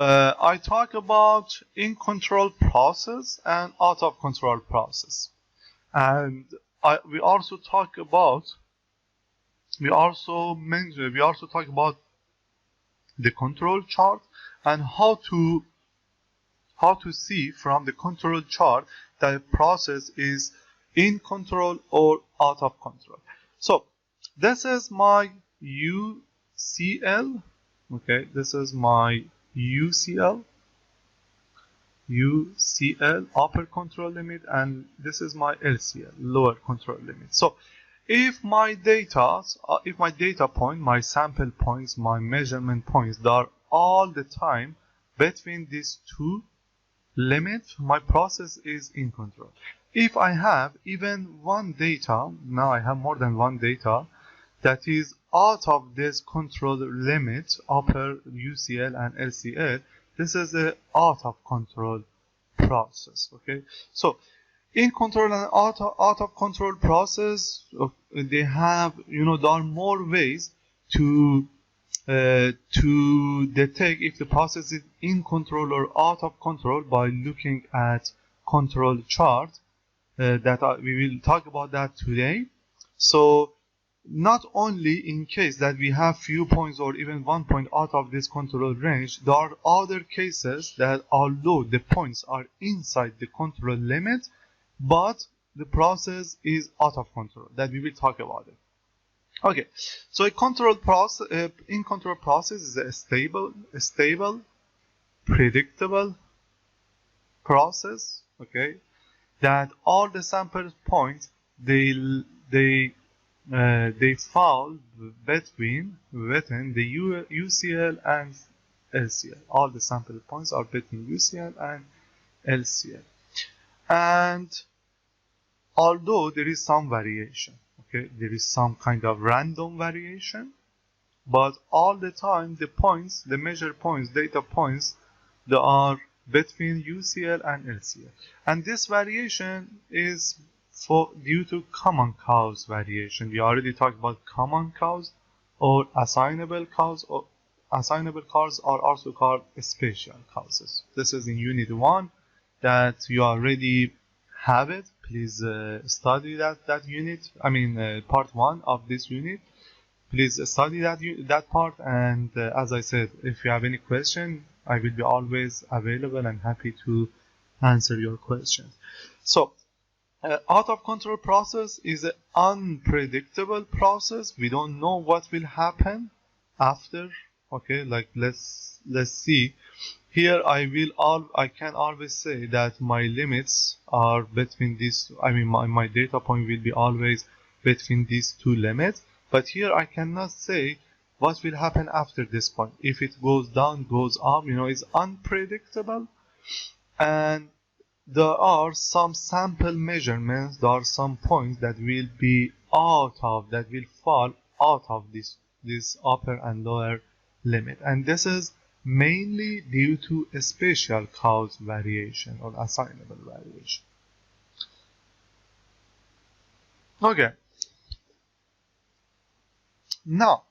I talk about in control process and out of control process, and we also talk about we also talk about the control chart and how to see from the control chart that a process is in control or out of control. So this is my UCL. Okay, this is my UCL upper control limit, and this is my LCL lower control limit. So if my data point, my sample points, my measurement points, they are all the time between these two limits, my process is in control. If I have even one data, now I have more than one data that is out of this control limit, upper UCL and LCL, this is a out of control process. Okay, so in control and out of control process, they have, there are more ways to detect if the process is in control or out of control by looking at control chart. We will talk about that today. So not only in case that we have few points or even 1 point out of this control range, there are other cases that although the points are inside the control limit, but the process is out of control, that we will talk about it. Okay, so in control process is a stable, predictable process. Okay, that all the sample points they fall within the UCL and LCL. All the sample points are between UCL and LCL, and although there is some variation, okay, there is some kind of random variation, but all the time the measured points, data points, they are between UCL and LCL, and this variation is due to common cause variation. We already talked about common cause or assignable cause, or assignable causes are also called special causes. This is in unit 1 that you already have it. Please study that unit. Part 1 of this unit. Please study that part, and as I said, if you have any question, I will be always available and happy to answer your questions. So out of control process is an unpredictable process. We don't know what will happen after. Okay, like let's see. Here I can always say that my limits are between these. My data point will be always between these two limits. But here I cannot say what will happen after this point. If it goes down, goes up, it's unpredictable. And there are some sample measurements, there are some points that will fall out of this upper and lower limit. And this is mainly due to a spatial cause variation or assignable variation. Okay. Now,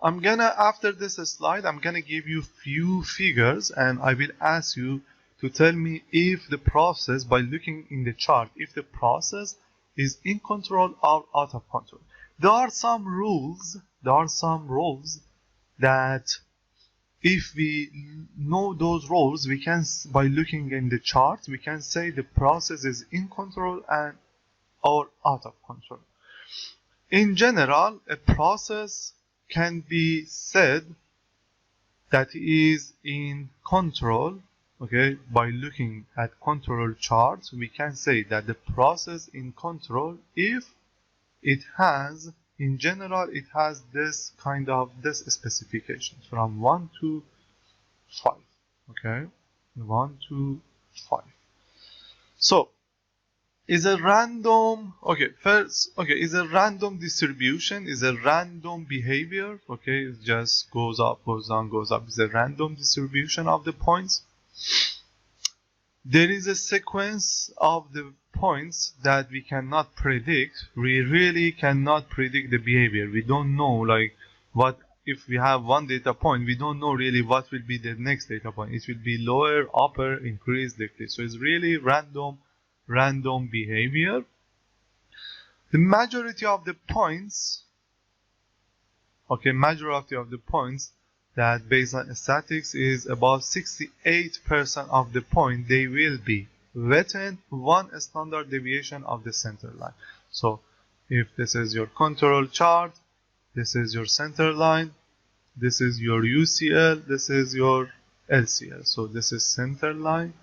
after this slide, I'm gonna give you few figures, and I will ask you to tell me if the process, by looking in the chart, if the process is in control or out of control. There are some rules that if we know those rules, we can, by looking in the chart, we can say the process is in control or out of control. In general, a process can be said that is in control. Okay, by looking at control charts, we can say that the process in control if it has, in general, it has this specification from 1 to 5. Okay, 1 to 5. So is a random, is a random distribution, is a random behavior. Okay, it just goes up, goes down, goes up. It's a random distribution of the points. There is a sequence of the points that we cannot predict. We really cannot predict the behavior. We don't know what if we have one data point, we don't know really what will be the next data point. It will be lower, upper, increase, decrease. So it's really random behavior. The majority of the points, majority of the points that based on statistics is about 68% of the point, they will be within one standard deviation of the center line. So if this is your control chart, this is your center line, this is your UCL, this is your LCL. So this is center line,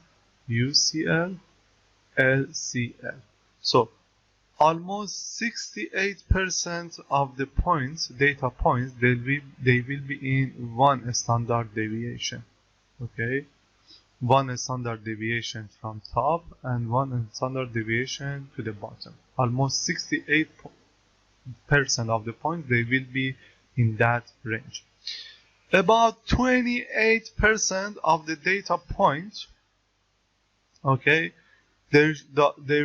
UCL, LCL. So almost 68% of the points, data points, they will be in one standard deviation. Okay, one standard deviation from top and one standard deviation to the bottom. Almost 68% of the points, they will be in that range. About 28% of the data points, okay, there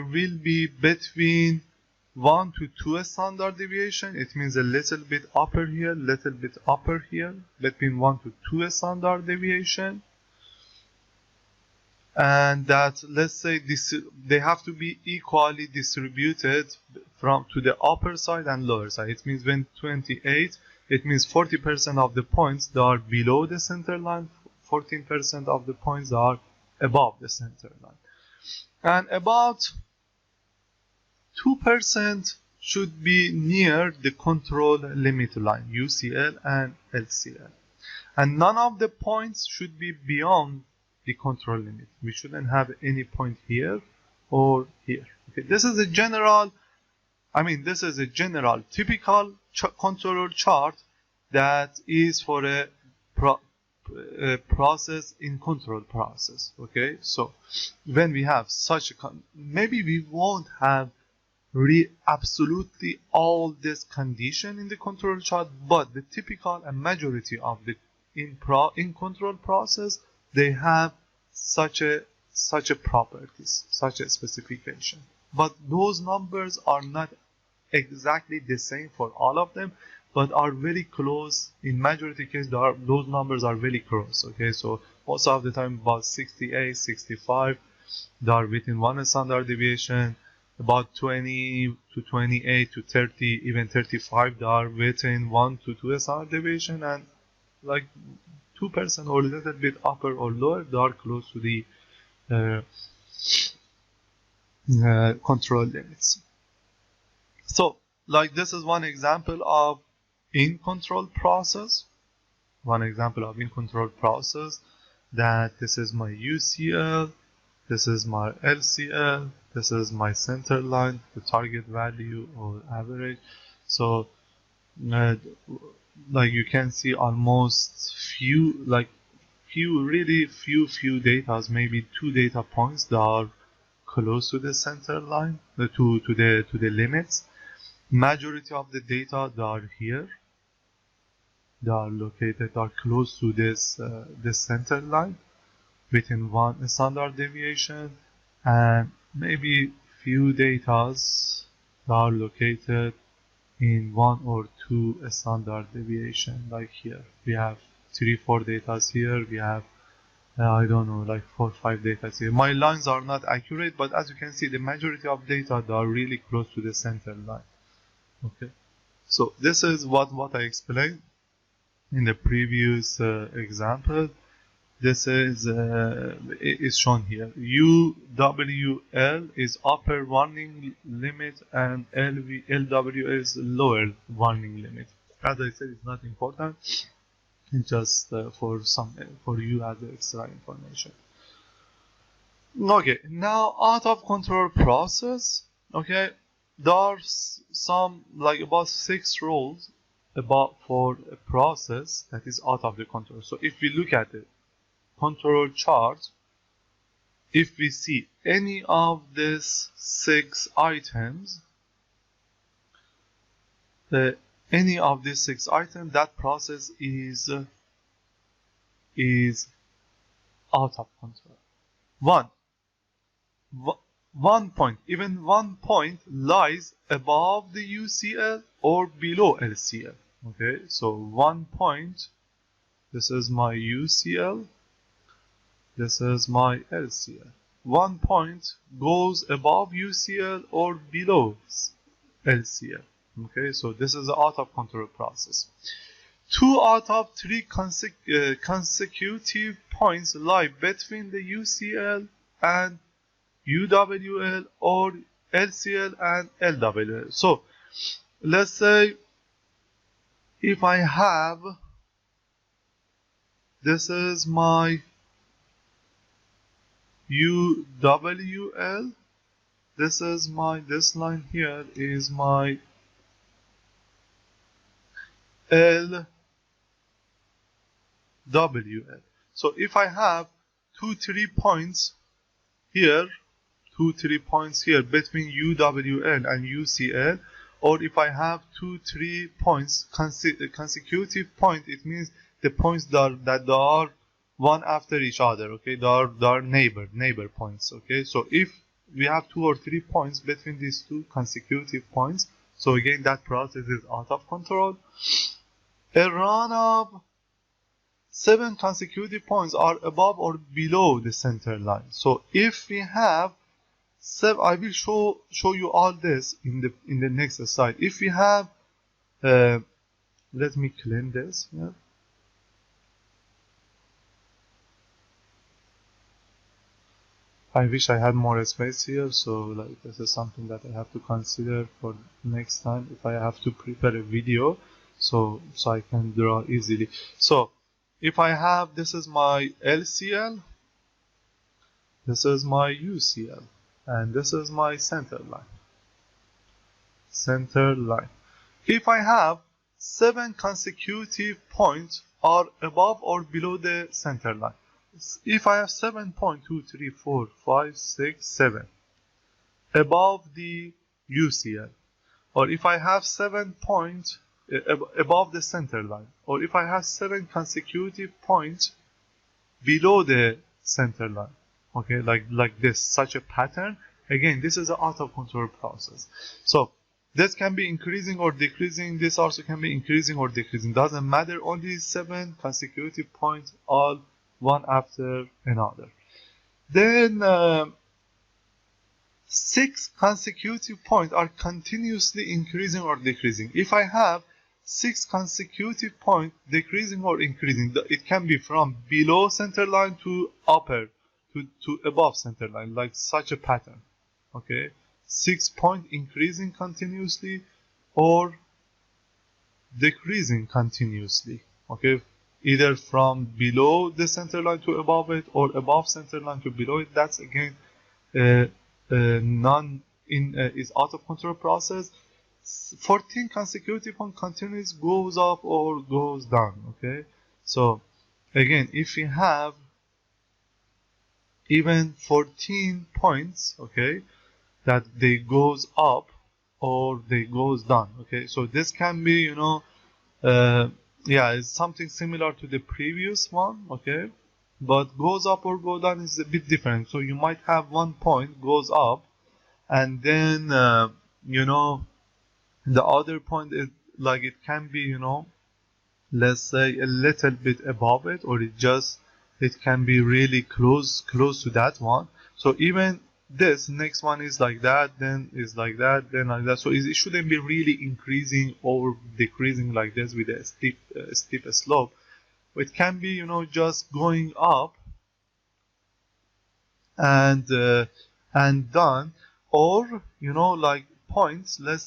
will be between 1 to 2 standard deviation. It means a little bit upper here, little bit upper here, between 1 to 2 standard deviation. And that, let's say, they have to be equally distributed to the upper side and lower side. It means when 28, it means 40% of the points that are below the center line, 14% of the points are above the center line. And about 2% should be near the control limit line, UCL and LCL. And none of the points should be beyond the control limit. We shouldn't have any point here or here. Okay, this is a general typical control chart that is for a process in control process. Okay, so when we have such a maybe we won't have absolutely all this condition in the control chart, but the typical and majority of the in control process, they have such a properties, such a specification. But those numbers are not exactly the same for all of them, but are very close. In majority case, those numbers are very close. Okay, so most of the time about 68, 65, they are within one standard deviation. About 20 to 28 to 30, even 35, they are within 1 to 2 standard deviation, and like 2% or a little bit upper or lower, they are close to the control limits. So, like, this is one example of in control process. That this is my UCL, this is my LCL, this is my center line, the target value or average. So, like you can see, almost few data, maybe 2 data points that are close to the center line, to the limits. Majority of the data that are here, they are close to this center line within one standard deviation, and maybe few data that are located in 1 or 2 standard deviation. Like here we have 3-4 data here, we have I don't know, like 4-5 data here. My lines are not accurate, but as you can see, the majority of data that are really close to the center line. Okay, so this is what I explained in the previous example. This is shown here. UWL is upper warning limit and LW is lower warning limit. As I said, it's not important. It's just for you as extra information. Okay, now out of control process. Okay, there are some, like, about 6 rules for a process that is out of the control. So if we look at it, control chart, if we see any of these 6 items, that process is out of control. One point lies above the UCL or below LCL. Okay, so 1 point, this is my UCL, this is my LCL. 1 point goes above UCL or below LCL. Okay, so this is the out of control process. 2 out of 3 consecutive points lie between the UCL and UWL or LCL and LWL. So let's say if I have, this is my UWL, this line here is my LWL. So if I have 2-3 points here, 2-3 points here between UWL and UCL, or if I have 2-3 points consecutive point, it means the points that are one after each other. Okay, they are neighbor points. Okay, so if we have 2 or 3 points between these 2 consecutive points, so again that process is out of control. A run of 7 consecutive points are above or below the center line. So if we have I will show you all this in the next slide. If we have, let me clean this. Yeah. I wish I had more space here, so like this is something that I have to consider for next time if I have to prepare a video, so I can draw easily. So if I have, this is my LCL, this is my UCL, and this is my center line. If I have 7 consecutive points are above or below the center line. If I have 7.2, 3, 4, 5, 6, 7 above the UCL, or if I have 7 points above the center line, or if I have 7 consecutive points below the center line, okay, like this, such a pattern, again this is an out of control process. So this can be increasing or decreasing, this also can be increasing or decreasing, doesn't matter, only 7 consecutive points, all one after another. Then 6 consecutive points are continuously increasing or decreasing. If I have 6 consecutive points decreasing or increasing, it can be from below center line to upper to above center line, like such a pattern. Okay, 6 points increasing continuously or decreasing continuously. Okay, either from below the center line to above it, or above center line to below it. That's again is out of control process. 14 consecutive points continuous goes up or goes down. Okay, so again, if we have even 14 points, okay, that they goes up or they goes down. Okay, so this can be, you know, yeah, it's something similar to the previous one. Okay, but goes up or go down is a bit different. So you might have 1 point goes up, and then you know, the other point is like it can be, you know, let's say a little bit above it, or it can be really close to that one. So even this next one is like that, then is like that, then like that. So it shouldn't be really increasing or decreasing like this with a steep slope. It can be, you know, just going up and done, or, you know, like points. Let's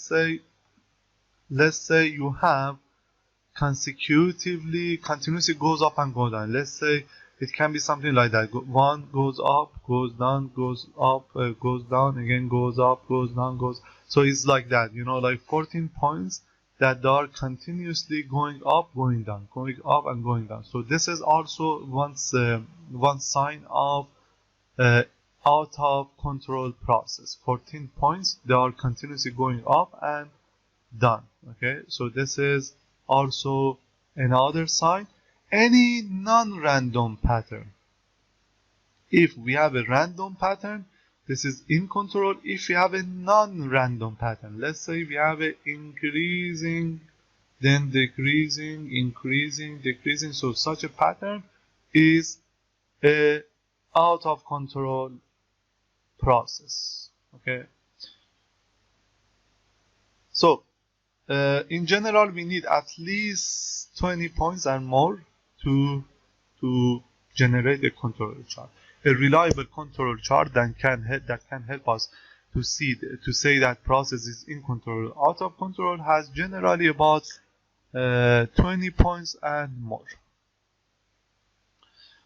say you have continuously goes up and goes down. Let's say it can be something like that. One goes up, goes down, goes up, goes down, again goes up, goes down, goes. So it's like that, you know, like 14 points that are continuously going up, going down, going up and going down. So this is also one sign of out of control process. 14 points, they are continuously going up and down. Okay, so this is also another sign. Any non-random pattern. If we have a random pattern, this is in control. If we have a non-random pattern, let's say we have an increasing then decreasing, increasing, decreasing. So such a pattern is a out of control process. Okay. So in general, we need at least 20 points and more to generate a control chart. A reliable control chart that can help us to say that process is in control or out of control has generally about 20 points and more.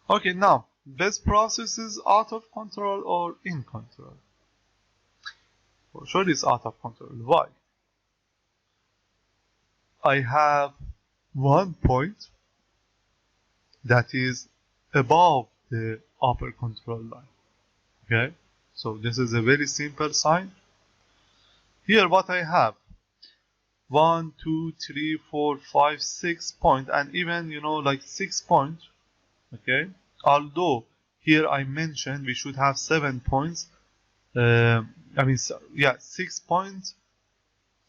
Okay, now this process is out of control or in control? For sure it's out of control. Why? I have 1 point that is above the upper control line. Okay, so this is a very simple sign. Here what I have, 1, 2, 3, 4, 5, 6 points, and even like 6 points. Okay, although here I mentioned we should have 7 points. 6 points.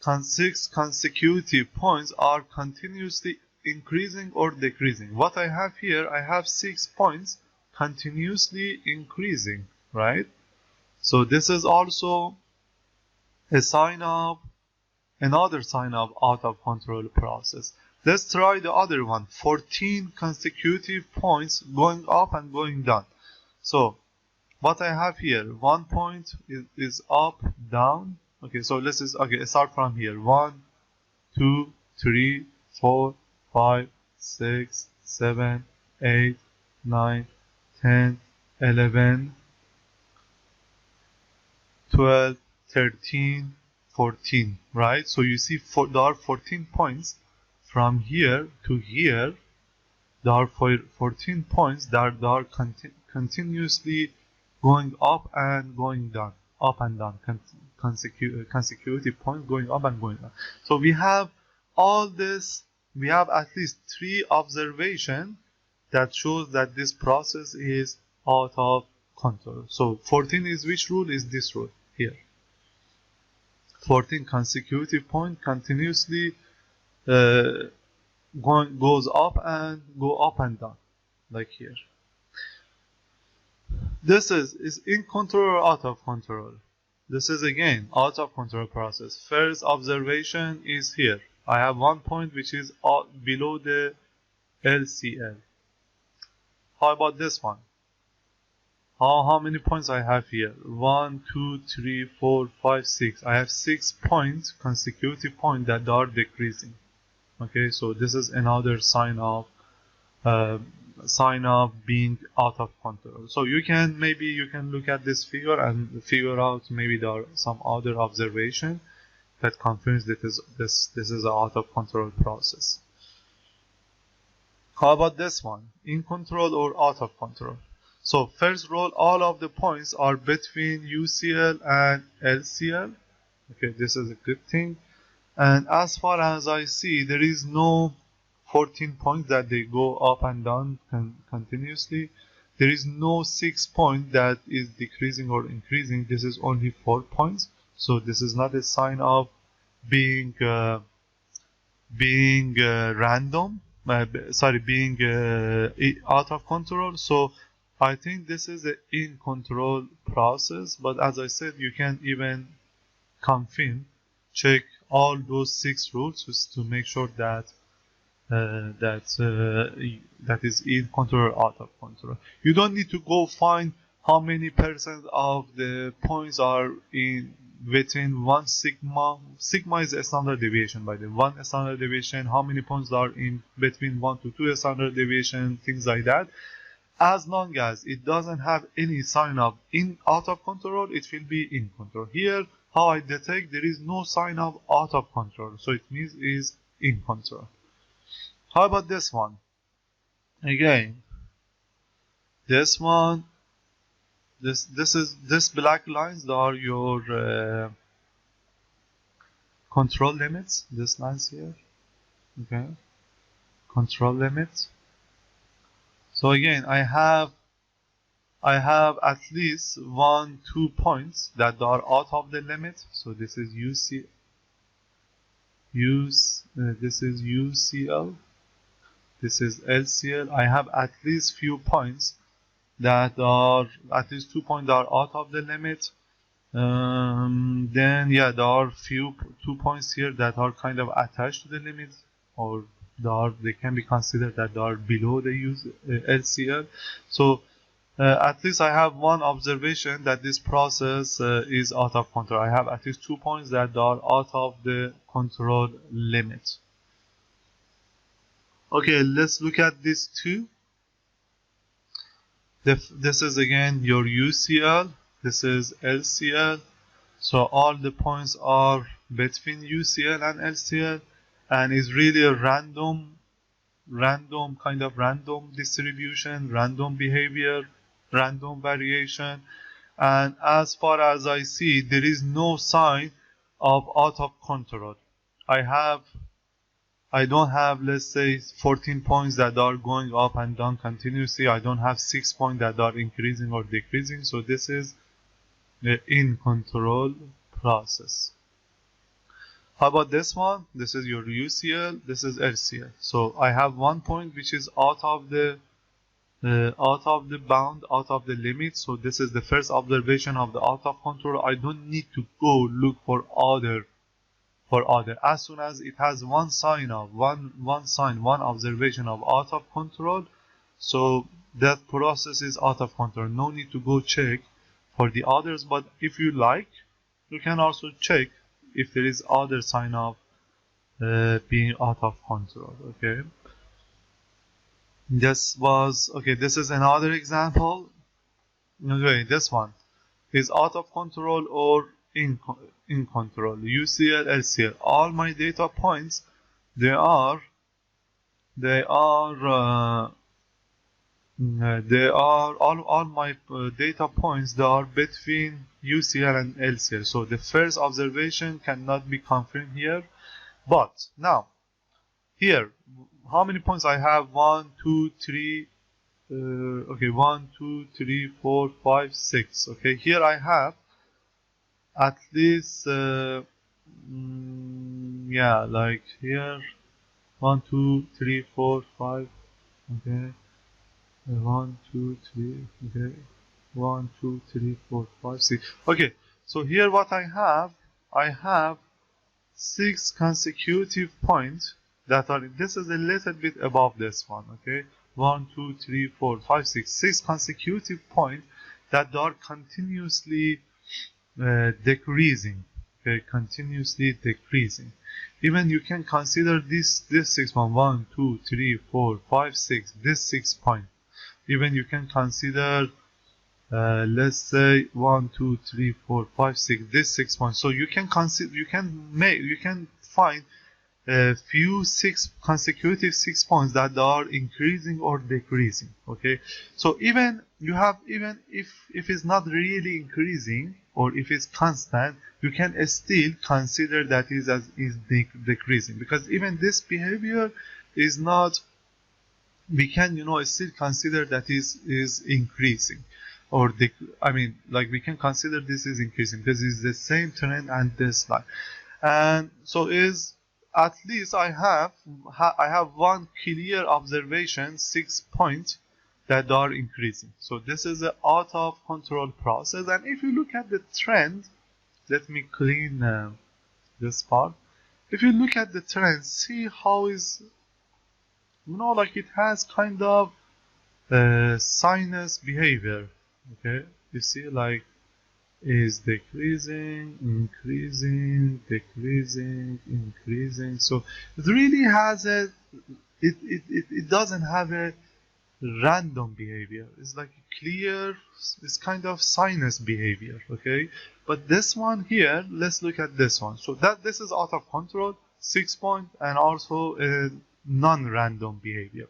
6 consecutive points are continuously increasing or decreasing. What I have here, I have 6 points continuously increasing, right? So this is also a sign of another sign of out of control process. Let's try the other one. 14 consecutive points going up and going down. So what I have here, 1 point is up, down. Okay, so let's just start from here. 1, 2, 3, 4, 5, 6, 7, 8, 9, 10, 11, 12, 13, 14, right? So you see there are 14 points from here to here. There are 14 points that are continuously going up and going down, up and down, consecutive points going up and going down. So we have all this, we have at least 3 observations that shows that this process is out of control. So 14 is which rule? Is this rule here. 14 consecutive points continuously goes up and go up and down, like here. This is in control or out of control? This is again out of control process. First observation is here. I have 1 point which is below the LCL. How about this one? How many points I have here? 1, 2, 3, 4, 5, 6. I have 6 points, consecutive points that are decreasing. Okay, so this is another sign of being out of control. So you can look at this figure and figure out maybe there are some other observation that confirms that this is an out of control process. How about this one? In control or out of control? So first rule, all of the points are between UCL and LCL. Okay, this is a good thing. And as far as I see, there is no 14 points that they go up and down continuously. There is no 6 point that is decreasing or increasing. This is only 4 points. So this is not a sign of being random. Being out of control. So I think this is an in control process. But as I said, you can even confirm, check all those 6 rules to make sure that that is in control or out of control. You don't need to go find how many percent of the points are within 1 sigma. Sigma is a standard deviation, by the way. 1 standard deviation, how many points are in between 1 to 2 standard deviation, things like that. As long as it doesn't have any sign of out of control, it will be in control. Here, how I detect there is no sign of out of control, so it means it is in control. How about this one? Again, this one, this black lines are your control limits. This lines here, okay, control limits. So again, I have at least 1, 2 points that are out of the limit. So this is UC. this is UCL, this is LCL. I have at least few points that are, at least 2 points that are out of the limit. Then yeah, there are 2 points here that are kind of attached to the limit, or they can be considered that they are below the LCL. So at least I have one observation that this process is out of control. I have at least 2 points that are out of the control limit. Okay, let's look at these two. This is again your UCL, this is LCL. So all the points are between UCL and LCL, and is really a random distribution, random behavior, random variation. And as far as I see, there is no sign of out of control. I don't have, let's say, 14 points that are going up and down continuously. I don't have 6 points that are increasing or decreasing. So this is the in control process. How about this one? This is your UCL, this is LCL. So I have 1 point which is out of the bound, out of the limit. So this is the first observation of the out of control. I don't need to go look for other. As soon as it has one observation of out of control, so that process is out of control. No need to go check for the others, but if you like, you can also check if there is other sign of being out of control. Okay, this is another example. Okay, this one is out of control or in control. UCL, LCL, all my data points, all my data points, they are between UCL and LCL. So the first observation cannot be confirmed here. But now here, how many points I have? 1, 2, 3. Okay, 1, 2, 3, 4, 5, 6. Okay, here I have at least yeah, like here 1, 2, 3, 4, 5. Okay, 1, 2, 3. Okay, 1, 2, 3, 4, 5, 6. Okay, so here what I have 6 consecutive points that are, this is a little bit above this one. Okay, 1, 2, 3, 4, 5, 6 consecutive points that are continuously decreasing. Okay, continuously decreasing. Even you can consider this 6 one, 1, 2, 3, 4, 5, 6, this 6 point. Even you can consider let's say 1, 2, 3, 4, 5, 6, this 6 points. So you can consider, you can find a few consecutive 6 points that are increasing or decreasing. Okay, so even if it's not really increasing, or if it's constant, you can still consider that is decreasing, because even this behavior is not, we can still consider that is increasing, or we can consider this is increasing because it's the same trend and this line. And so is, at least I have one clear observation, 6 points that are increasing. So this is an out of control process. And if you look at the trend, let me clean this part. If you look at the trend, see how is, like it has kind of sinus behavior. Okay, you see, like, is decreasing, increasing, decreasing, increasing. So it really has it doesn't have a random behavior. It's like a clear, it's kind of sinus behavior. Okay, but this one here, let's look at this one. So this is out of control, 6 point, and also a non-random behavior.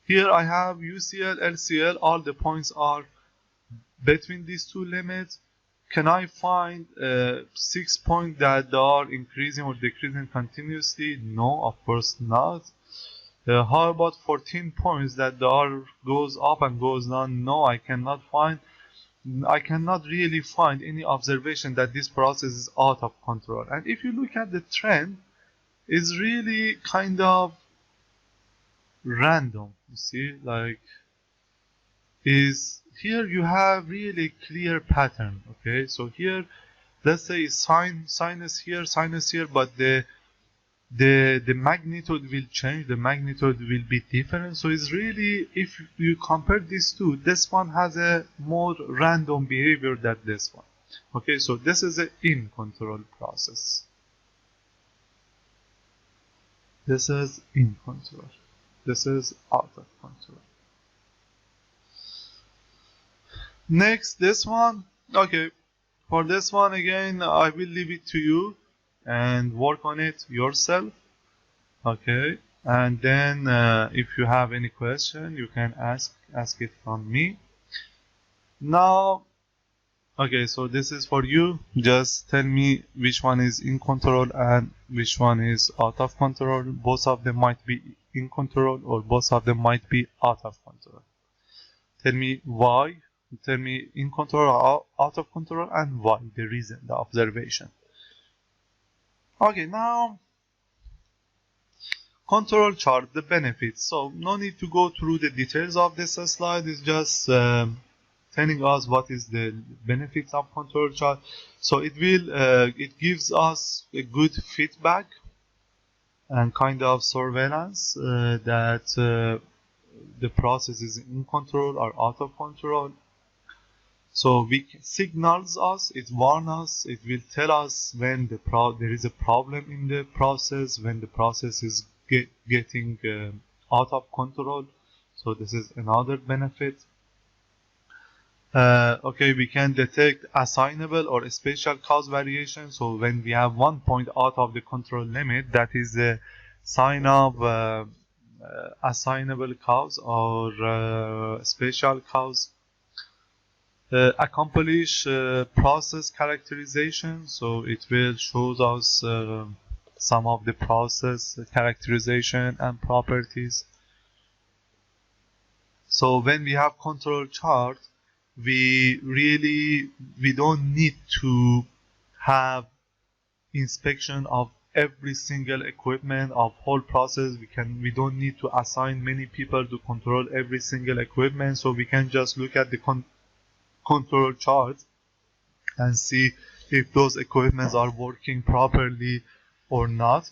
Here I have UCL, LCL, all the points are between these two limits. Can I find 6 points that are increasing or decreasing continuously? No, of course not. How about 14 points that goes up and goes down? No, I cannot really find any observation that this process is out of control. And if you look at the trend, is really kind of random. You see, like, is here you have really clear pattern. Okay, so here let's say sinus here, but the magnitude will change, the magnitude will be different. So it's really, if you compare these two, this one has a more random behavior than this one. Okay, so this is an in control process. This is in control. This is out of control. Next, this one. Okay, for this one again, I will leave it to you and work on it yourself. Okay, and then if you have any question, you can ask it from me. Now, okay, so this is for you. Just tell me which one is in control and which one is out of control. Both of them might be in control, or both of them might be out of control. Tell me why. Tell me in control or out of control, and why, the reason, the observation. Okay, now control chart, the benefits. So no need to go through the details of this slide. It's just telling us what is the benefits of control chart. So it gives us a good feedback and kind of surveillance that the process is in control or out of control. So signals us, it warns us, it will tell us when there is a problem in the process, when the process is getting out of control. So this is another benefit. Okay, we can detect assignable or spatial cause variation. So when we have one point out of the control limit, that is a sign of assignable cause or spatial cause. Accomplish process characterization. So it will show us some of the process characterization and properties. So when we have control chart, we don't need to have inspection of every single equipment of whole process. We don't need to assign many people to control every single equipment. So we can just look at the control chart and see if those equipments are working properly or not.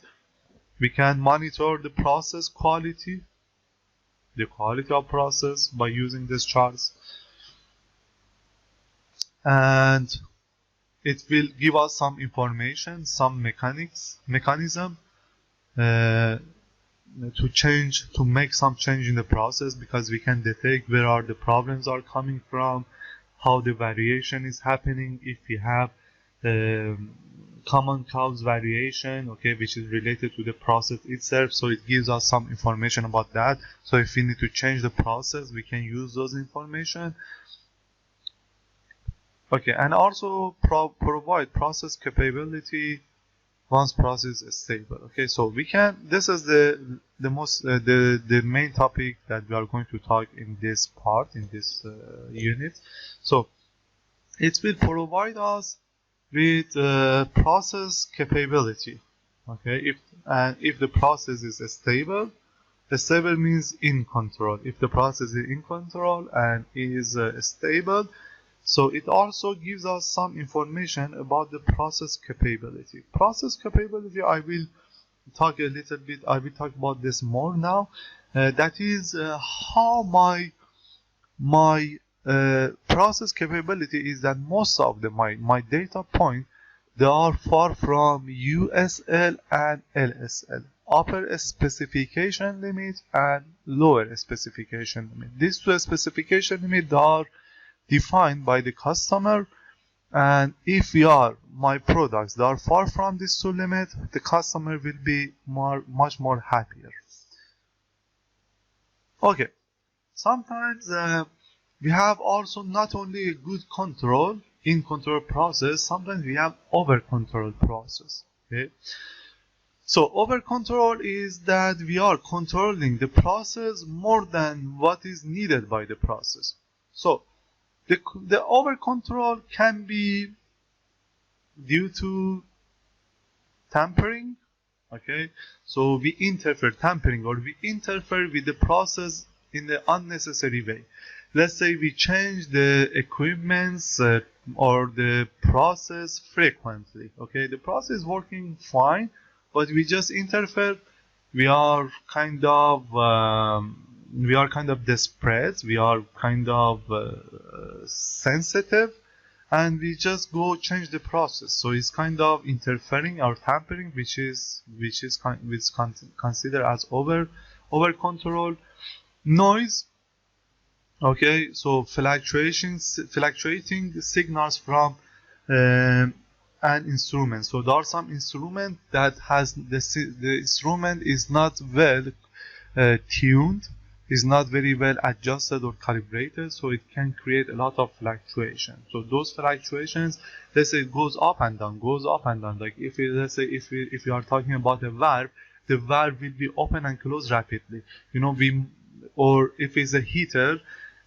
We can monitor the process quality, the quality of process, by using these charts, and it will give us some information, some mechanism to make some change in the process, because we can detect where are the problems are coming from, how the variation is happening. If we have common cause variation, okay, which is related to the process itself, so it gives us some information about that. So if we need to change the process, we can use those information. Okay, and also provide process capability once process is stable. Okay, so we can, this is the main topic that we are going to talk in this part, in this unit. So it will provide us with process capability. Okay, if the process is stable, stable means in control. If the process is in control and is stable, so it also gives us some information about the process capability. Process capability, I will talk a little bit, I will talk about this more now. That is how my process capability is that most of my data point, they are far from USL and LSL, upper specification limit and lower specification limit. These two specification limits are defined by the customer, and if my products that are far from these two limits, the customer will be much more happier. Okay, sometimes we have also not only a good control, in control process, sometimes we have over control process. Okay, so over control is that we are controlling the process more than what is needed by the process. So the over control can be due to tampering. Okay, so we interfere, tampering, or we interfere with the process in an unnecessary way. Let's say we change the equipments or the process frequently. Okay, the process is working fine, but we just interfere. We are kind of desperate. We are kind of sensitive, and we just go change the process. So it's kind of interfering or tampering, which is considered as over control. Noise. Okay, so fluctuating signals from an instrument. So there are some instrument that has the instrument is not well tuned, is not very well adjusted or calibrated, so it can create a lot of fluctuation. So those fluctuations, let's say, goes up and down, Like let's say if we are talking about a valve, the valve will be open and close rapidly. Or if it's a heater,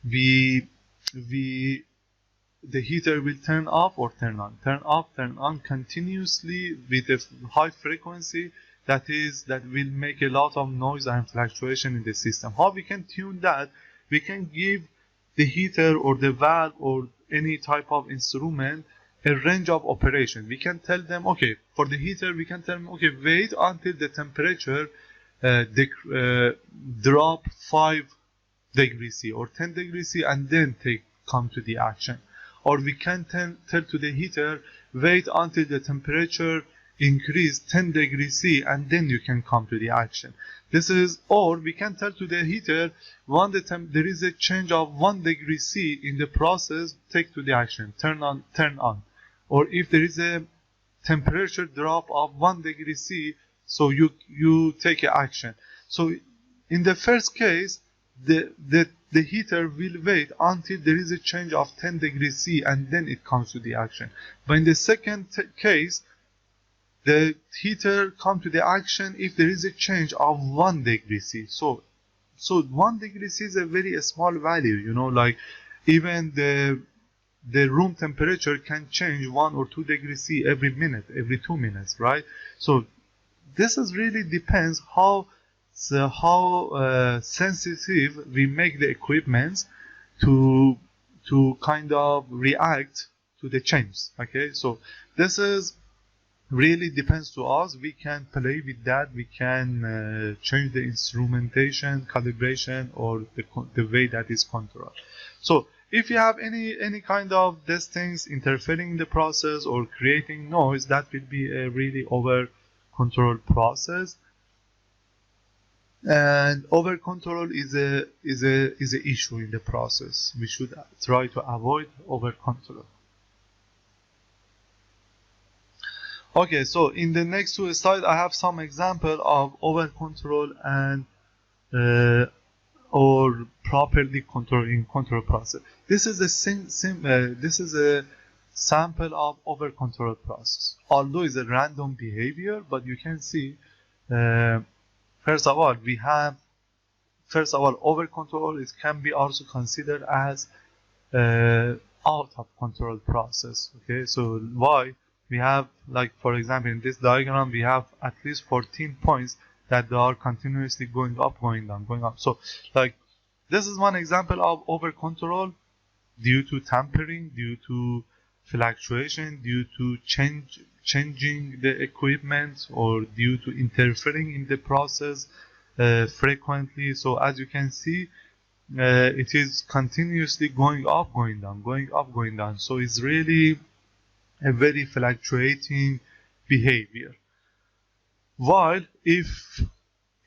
the heater will turn off or turn on continuously with a high frequency that will make a lot of noise and fluctuation in the system. How we can tune that? We can give the heater or the valve or any type of instrument a range of operation. We can tell them, okay, for the heater, we can tell them, okay, wait until the temperature drop 5 degrees C or 10 degrees C and then come to the action. Or we can tell to the heater, wait until the temperature increase 10 degrees C and then you can come to the action. Or we can tell to the heater, when there is a change of 1 degree C in the process, take to the action, turn on. Or if there is a temperature drop of 1 degree C, so you take action. So in the first case, the heater will wait until there is a change of 10 degrees C and then it comes to the action. But in the second case, the heater comes to the action if there is a change of 1 degree C. So 1 degree C is a very small value, like even the room temperature can change 1 or 2 degrees C every 2 minutes, right? So this really depends how sensitive we make the equipment to kind of react to the change. Okay, so this really depends to us. We can play with that. We can change the instrumentation, calibration, or the way that is controlled. So if you have any kind of these things interfering in the process or creating noise, that will be a really over control process. And over control is a issue in the process. We should try to avoid over control. Okay, so in the next 2 slides, I have some example of over control and or properly controlling control process. This is a sample of over control process. Although it's a random behavior, but you can see. First of all, over control can be also considered as out of control process. Okay, so why? We have, like, for example, in this diagram, we have at least 14 points that they are continuously going up, going down, going up. So, like, this is one example of over control due to tampering, due to fluctuation, due to changing the equipment, or due to interfering in the process frequently. So as you can see, it is continuously going up, going down, going up, going down. So it's really a very fluctuating behavior. While if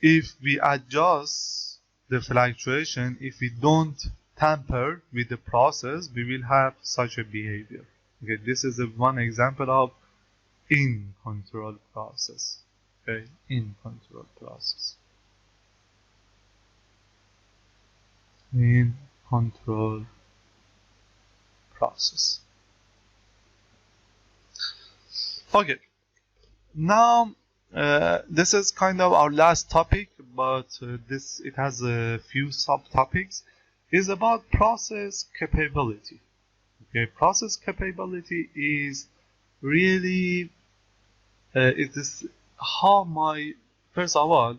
we adjust the fluctuation, if we don't tamper with the process, we will have such a behavior. Okay, this is one example of in control process. Okay, in control process. In control process. Okay, now this is kind of our last topic, but it has a few subtopics. Is about process capability. Okay, process capability is really it is how my, first of all,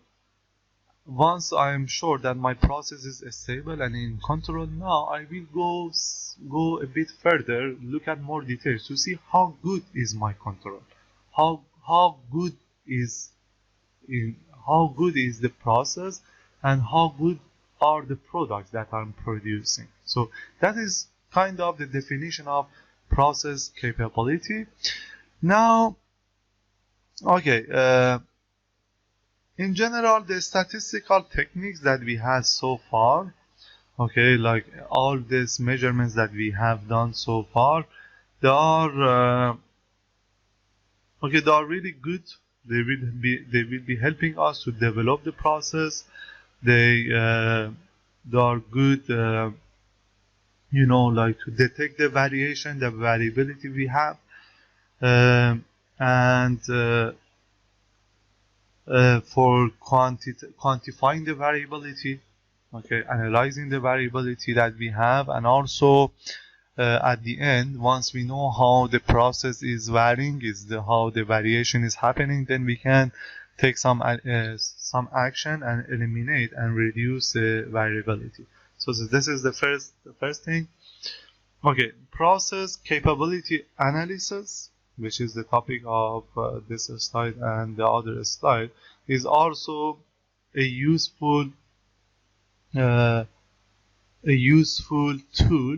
once I am sure that my process is stable and in control, now I will go a bit further, look at more details to see how good is my control, how good is in how good is the process, and how good are the products that I'm producing. So that is kind of the definition of process capability. Now, okay, in general, the statistical techniques that we had so far, okay, like all these measurements that we have done so far, they are okay, they are really good. They will be helping us to develop the process. They are good, like to detect the variation, the variability we have, and for quantifying the variability, okay, analyzing the variability that we have, and also at the end, once we know how the process is varying, how the variation is happening, then we can take some action and eliminate and reduce the variability. So this is the first thing. Okay, process capability analysis, which is the topic of this slide and the other slide, is also a useful uh, tool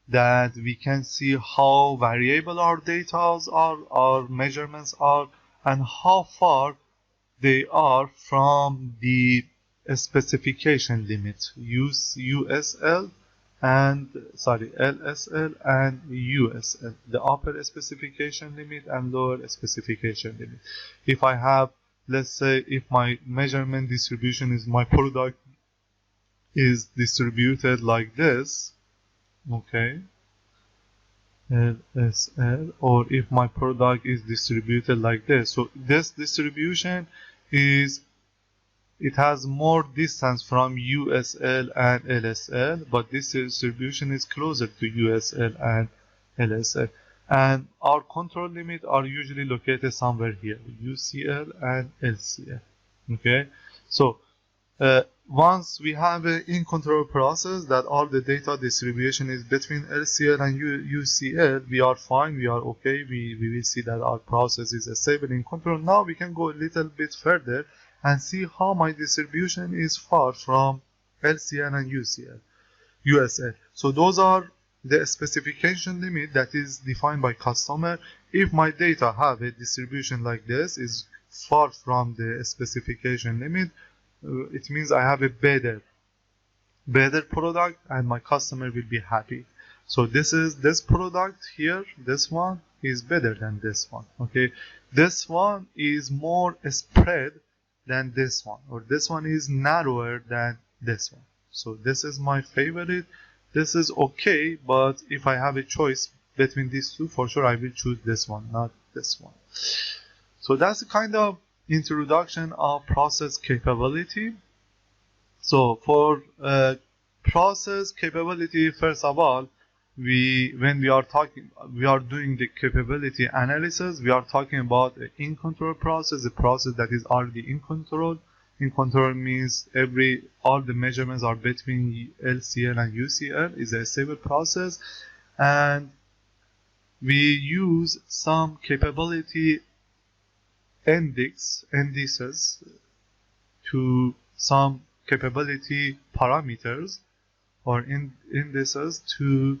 that we can see how variable our data are, our measurements are, and how far they are from the specification limit, USL and LSL and USL, the upper specification limit and lower specification limit. If I have, let's say, if my measurement distribution is my product is distributed like this, okay, LSL, or if my product is distributed like this. So this distribution it has more distance from USL and LSL, but this distribution is closer to USL and LSL. And our control limit are usually located somewhere here, UCL and LCL. Okay, so once we have an in-control process that all the data distribution is between LCL and UCL, we are fine, we are okay, we will see that our process is stable in control. Now we can go a little bit further and see how my distribution is far from LCL and USL. So those are the specification limit that is defined by customer. If my data have a distribution like this, is far from the specification limit, it means I have a better product and my customer will be happy. So this product here, this one is better than this one. Okay, this one is more spread than this one, or this one is narrower than this one. So this is my favorite. This is okay, but if I have a choice between these two, for sure I will choose this one, not this one. So that's the kind of introduction of process capability. So for process capability, first of all, when we are doing the capability analysis, we are talking about an in-control process, a process that is already in control. In control means all the measurements are between LCL and UCL, is a stable process, and we use some capability indices to some capability parameters or indices to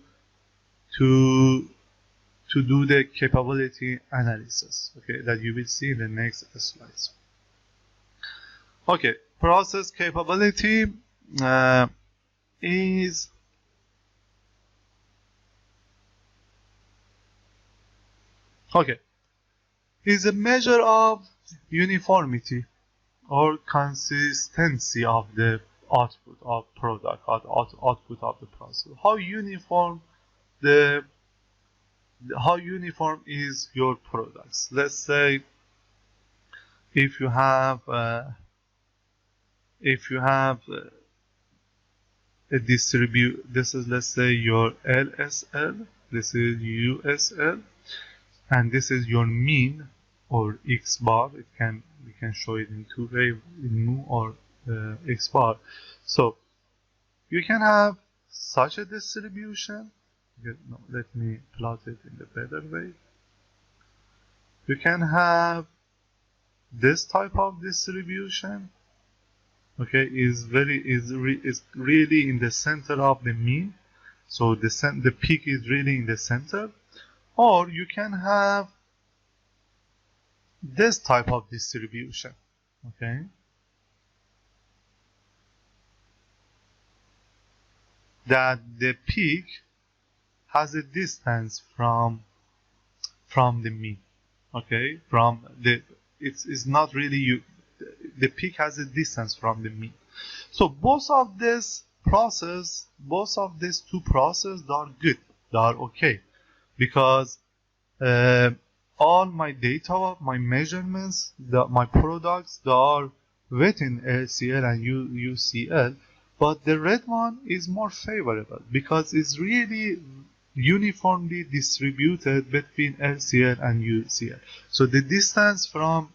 do the capability analysis, okay, that you will see in the next slides. Okay, process capability is a measure of uniformity or consistency of the output of product, or output of the process. How uniform is your products? Let's say if you have a this is, let's say, your LSL, this is USL, and this is your mean or X bar. It can we can show it in two ways, in mu or x bar. So you can have such a distribution. No, let me plot it in a better way. You can have this type of distribution. Okay, is really in the center of the mean. So the peak is really in the center. Or you can have this type of distribution. Okay. That the peak has a distance from the mean. Okay, it's not really the peak has a distance from the mean. So both of these two processes are good, they are okay, because all my data, my measurements, my products, they are within LCL and UCL, but the red one is more favorable because it's really uniformly distributed between LCL and UCL. So the distance from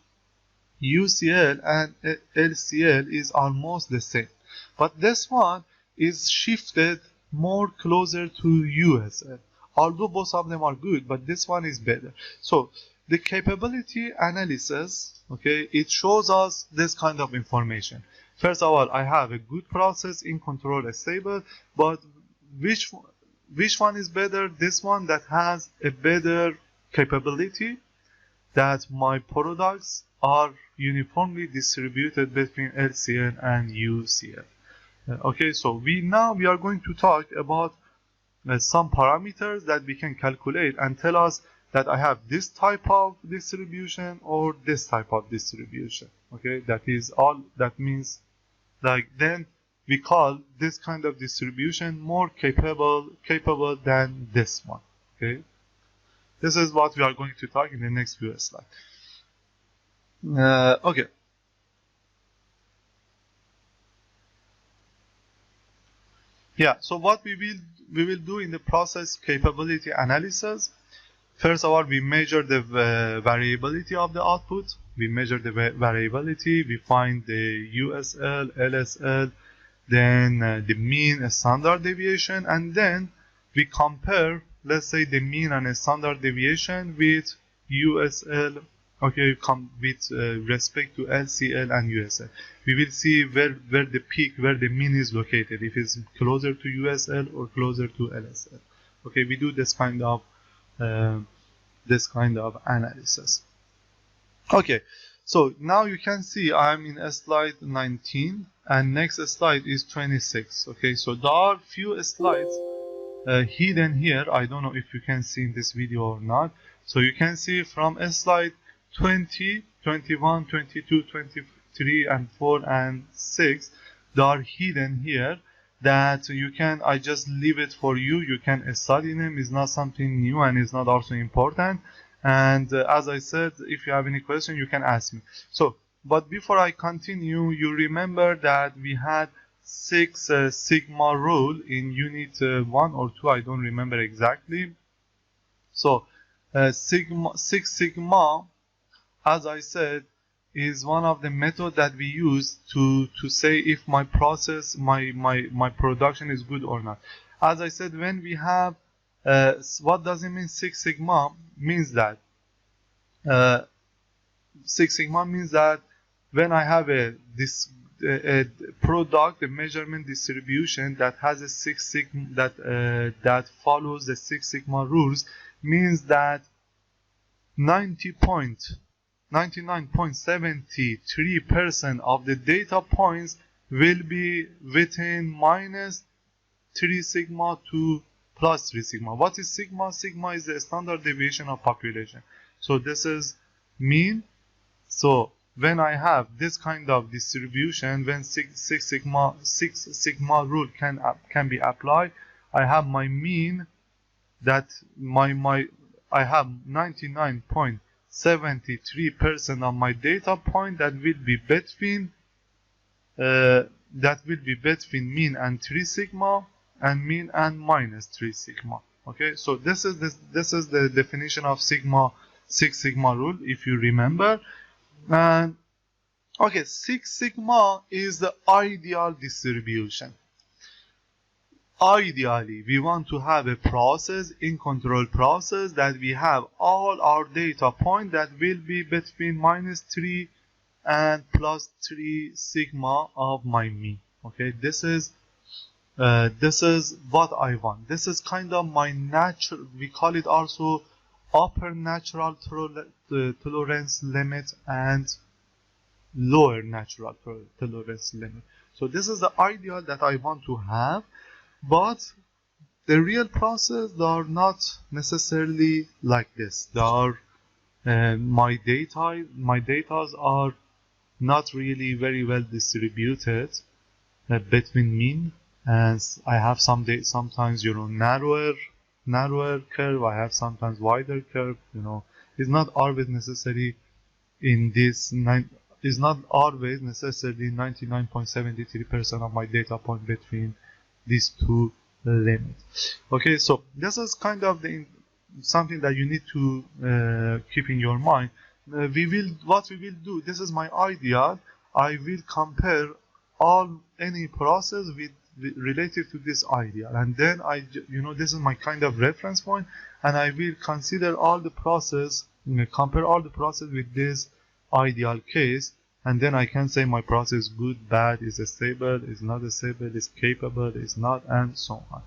UCL and LCL is almost the same, but this one is shifted more closer to USL. Although both of them are good, but this one is better. So the capability analysis, okay, it shows us this kind of information. First of all, I have a good process in control stable, but which one is better? This one that has a better capability, that my products are uniformly distributed between LCL and UCL. Okay, so we are going to talk about some parameters that we can calculate and tell us that I have this type of distribution or this type of distribution. Okay, that means like then we call this kind of distribution more capable than this one. Okay, this is what we are going to talk in the next few slides. Okay. Yeah, so what we will do in the process capability analysis, first of all, we measure the variability of the output. We measure the variability, we find the USL, LSL, then the mean standard deviation, and then we compare, let's say, the mean and standard deviation with USL, okay, with respect to LCL and USL. We will see where the mean is located, if it's closer to USL or closer to LSL. Okay, we do this kind of analysis. Okay, so now you can see I'm in slide 19 and next slide is 26. Okay, so there are few slides hidden here. I don't know if you can see in this video or not. So you can see from slide 20, 21, 22, 23 and 4 and 6, they are hidden here, that I just leave it for you. You can study them. It's not something new and it's not also important. And as I said, if you have any question, you can ask me. So, but before I continue, you remember that we had 6 sigma rule in unit 1 or 2, I don't remember exactly. So 6 sigma, as I said, is one of the methods that we use to say if my process, my production is good or not. As I said, when we have what does it mean 6 sigma? Means that 6 sigma means that when I have a product, a measurement distribution that has a 6 sigma, that follows the 6 sigma rules, means that 99.73% of the data points will be within minus 3 sigma to plus 3 sigma. What is sigma? Sigma is the standard deviation of population. So this is mean. So when I have this kind of distribution, when 6 sigma rule can be applied, I have my mean, that I have 99.73% of my data point that will be between mean and 3 sigma and mean and minus 3 sigma. Okay, so this is the definition of 6 sigma rule, if you remember. And Okay, 6 sigma is the ideal distribution. Ideally, we want to have a process, in control process, that we have all our data point that will be between -3 and +3 sigma of my mean. Okay, this is what I want. This is kind of my natural, we call it also upper natural tolerance limit and lower natural tolerance limit. So this is the ideal that I want to have, but the real process, they are not necessarily like this. They are my data are not really very well distributed between mean, and I have sometimes narrower curve. I have sometimes wider curve. It's not always necessary in this is not always necessarily 99.73% of my data point between these two limits. Okay, so this is kind of something that you need to keep in your mind. What we will do, this is my ideal. I will compare any process related to this ideal, and then this is my kind of reference point, and I will consider all the process, compare all the process with this ideal case, and then I can say my process is good, bad, is stable, is not stable, is capable, is not, and so on.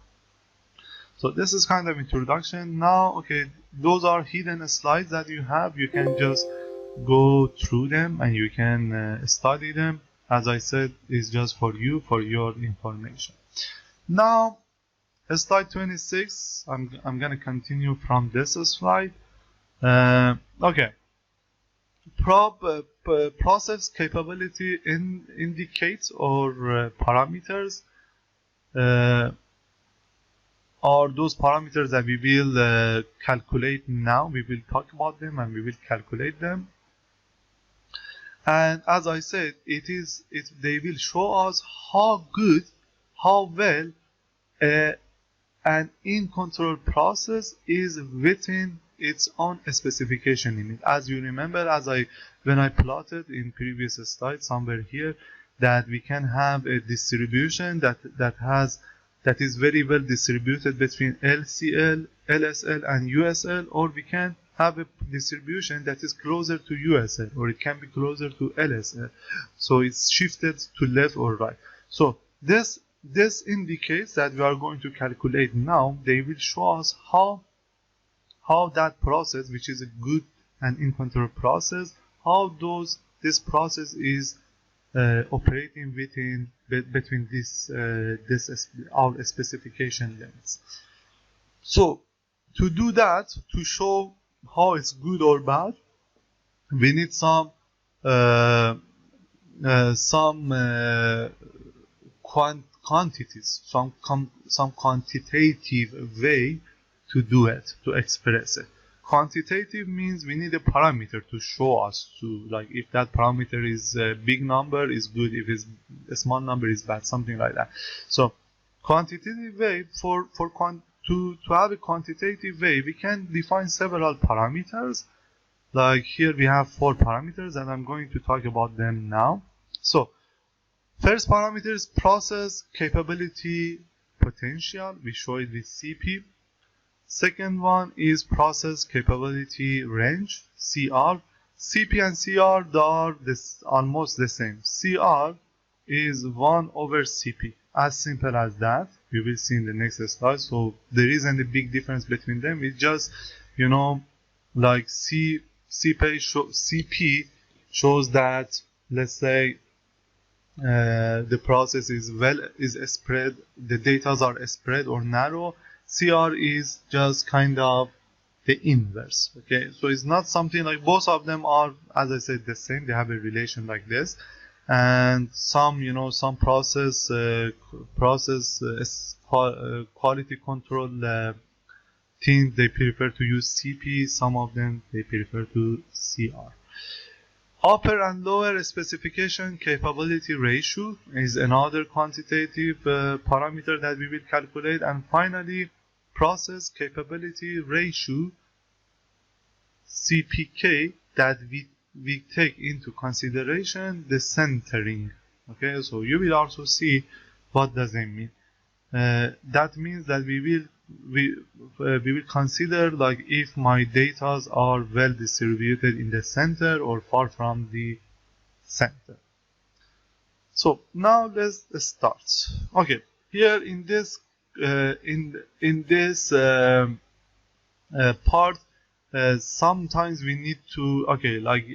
So this is kind of introduction. Now, okay, those are hidden slides that you have. You can just go through them and you can study them. As I said, it's just for you, for your information. Now, slide 26. I'm gonna continue from this slide. Okay. Process capability indicates or parameters are those parameters that we will calculate now. We will talk about them and we will calculate them. And as I said, they will show us how well an in-control process is within its own specification limit. As you remember, when I plotted in previous slide somewhere here, that we can have a distribution that is very well distributed between LCL, LSL, and USL, or we can have a distribution that is closer to USL, or it can be closer to LSL. So it's shifted to left or right. So this indicates that we are going to calculate now. They will show us how that process, which is a good and in control process, how this process is operating between our specification limits. So to do that, to show how it's good or bad, we need some quantities, some quantitative way to do it, to express it. Quantitative means we need a parameter to show us, like if that parameter is a big number is good, if it's a small number is bad, something like that. So quantitative way, to have a quantitative way, we can define several parameters. Like here we have 4 parameters and I'm going to talk about them now. So first parameter is process capability potential. We show it with CP. Second one is process capability range, CR. CP and CR, they are almost the same. CR is 1 over CP. As simple as that. We will see in the next slide. So there isn't a big difference between them. It's just, like CP shows that, let's say, the process is spread, the data are spread or narrow. CR is just kind of the inverse. Okay, so it's not something like, both of them are, as I said, the same. They have a relation like this, and some process quality control teams, they prefer to use CP. Some of them they prefer to CR. Upper and lower specification capability ratio is another quantitative parameter that we will calculate. And finally, process capability ratio, CPK, that we take into consideration the centering. Okay, so you will also see what does it mean. That means that we will consider like if my data are well distributed in the center or far from the center. So now let's start. Okay, here in this part, sometimes we need to, okay, like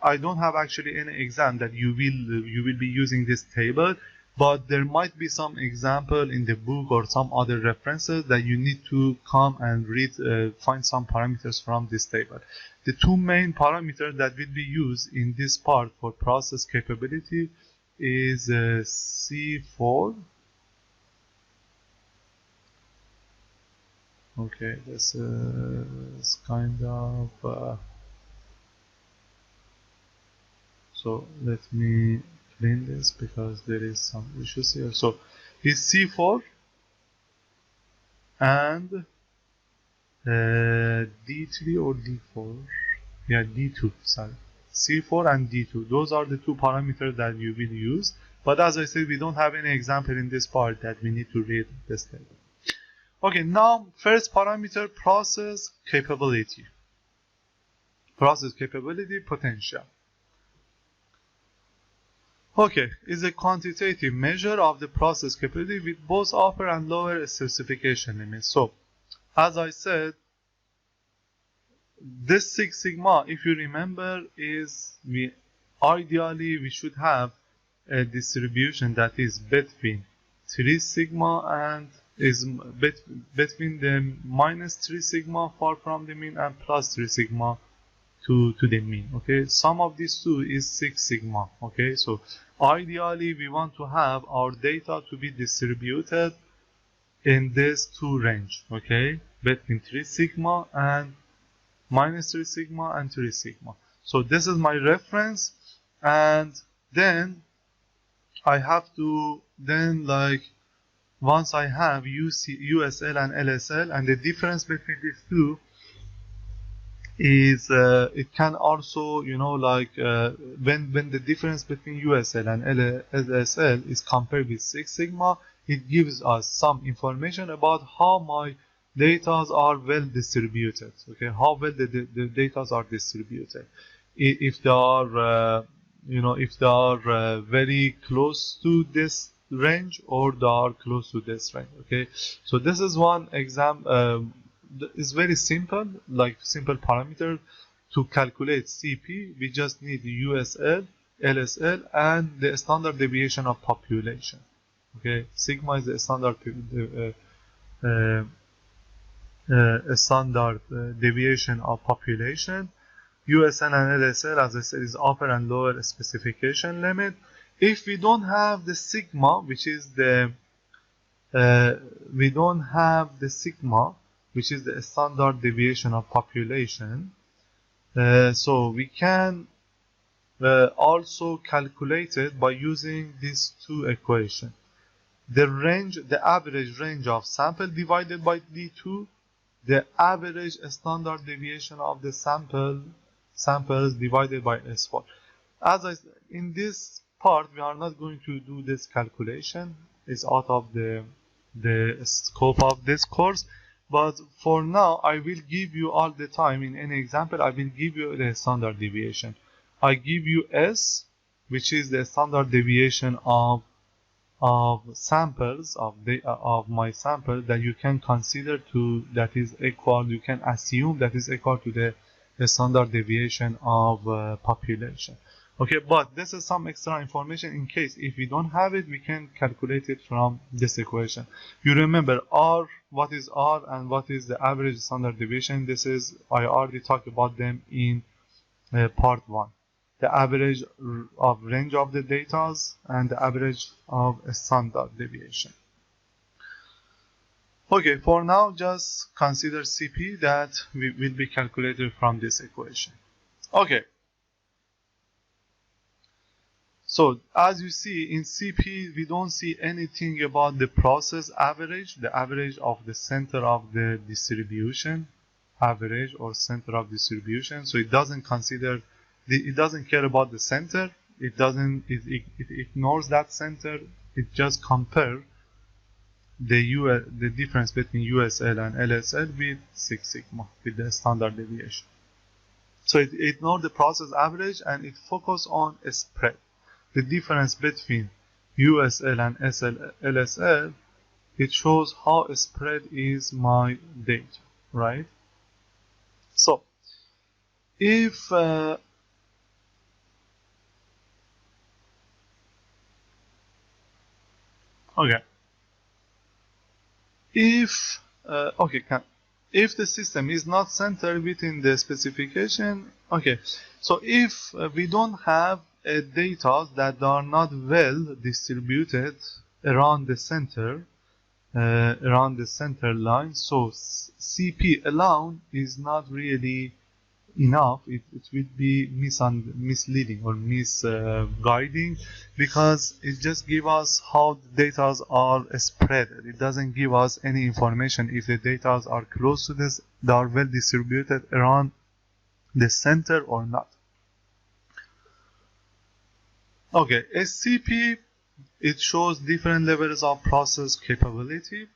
I don't have actually any exam that you will be using this table, but there might be some example in the book or some other references that you need to come and read, find some parameters from this table. The two main parameters that will be used in this part for process capability is C4. Okay, this is kind of so let me clean this because there is some issues here. So it's C4 and D3 or D4, yeah, D2, sorry, C4 and D2. Those are the two parameters that you will use, but as I said, we don't have any example in this part that we need to read this table. Okay, now first parameter, process capability. Process capability potential. Okay, is a quantitative measure of the process capability with both upper and lower specification limits. So, as I said, this 6 sigma, if you remember, is ideally we should have a distribution that is between 3 sigma and is between the minus 3 sigma far from the mean and plus 3 sigma to the mean. Okay, sum of these two is 6 sigma. Okay, so ideally we want to have our data to be distributed in this two range. Okay, between 3 sigma and minus 3 sigma and 3 sigma. So this is my reference, and then I have to like once I have USL and LSL, and the difference between these two is it can also, you know, like when the difference between USL and LSL is compared with 6 sigma, it gives us some information about how my data are well distributed. Okay, how well the data are distributed. If they are you know, if they are very close to this range or they are close to this range. Okay, so this is one example. It's very simple, like simple parameter to calculate CP. We just need the USL, LSL, and the standard deviation of population. Okay, sigma is the standard deviation of population. USL and LSL, as I said, is upper and lower specification limit. If we don't have the sigma, which is the which is the standard deviation of population, so we can also calculate it by using these two equations. The average range of sample divided by D2, the average standard deviation of the samples divided by S4. In this part, we are not going to do this calculation. It's out of the scope of this course. But for now, I will give you all the time in any example, I will give you the standard deviation. I give you S, which is the standard deviation of samples of my sample that you can consider that is equal, you can assume that is equal to the standard deviation of population. Okay, but this is some extra information in case if we don't have it, we can calculate it from this equation. You remember R, what is R and what is the average standard deviation? This is, I already talked about them in part 1. The average of range of the data and the average of a standard deviation. Okay, for now, just consider CP that will be calculated from this equation. Okay. So, as you see, in CP, we don't see anything about the process average, the average of the center of the distribution, average or center of distribution. So, it doesn't consider it doesn't care about the center. It ignores that center. It just compare the difference between USL and LSL with Six Sigma, with the standard deviation. So it ignores the process average and it focuses on a spread. The difference between USL and LSL, it shows how a spread is my data, right? So if okay, if if the system is not centered within the specification, okay, so if we don't have data that are not well distributed around the center, line, so CP alone is not really enough. It will be misleading or misguiding, because it just gives us how the data are spread. It doesn't give us any information if the data are close to this, they are well distributed around the center or not. Okay, SCP, it shows different levels of process capability.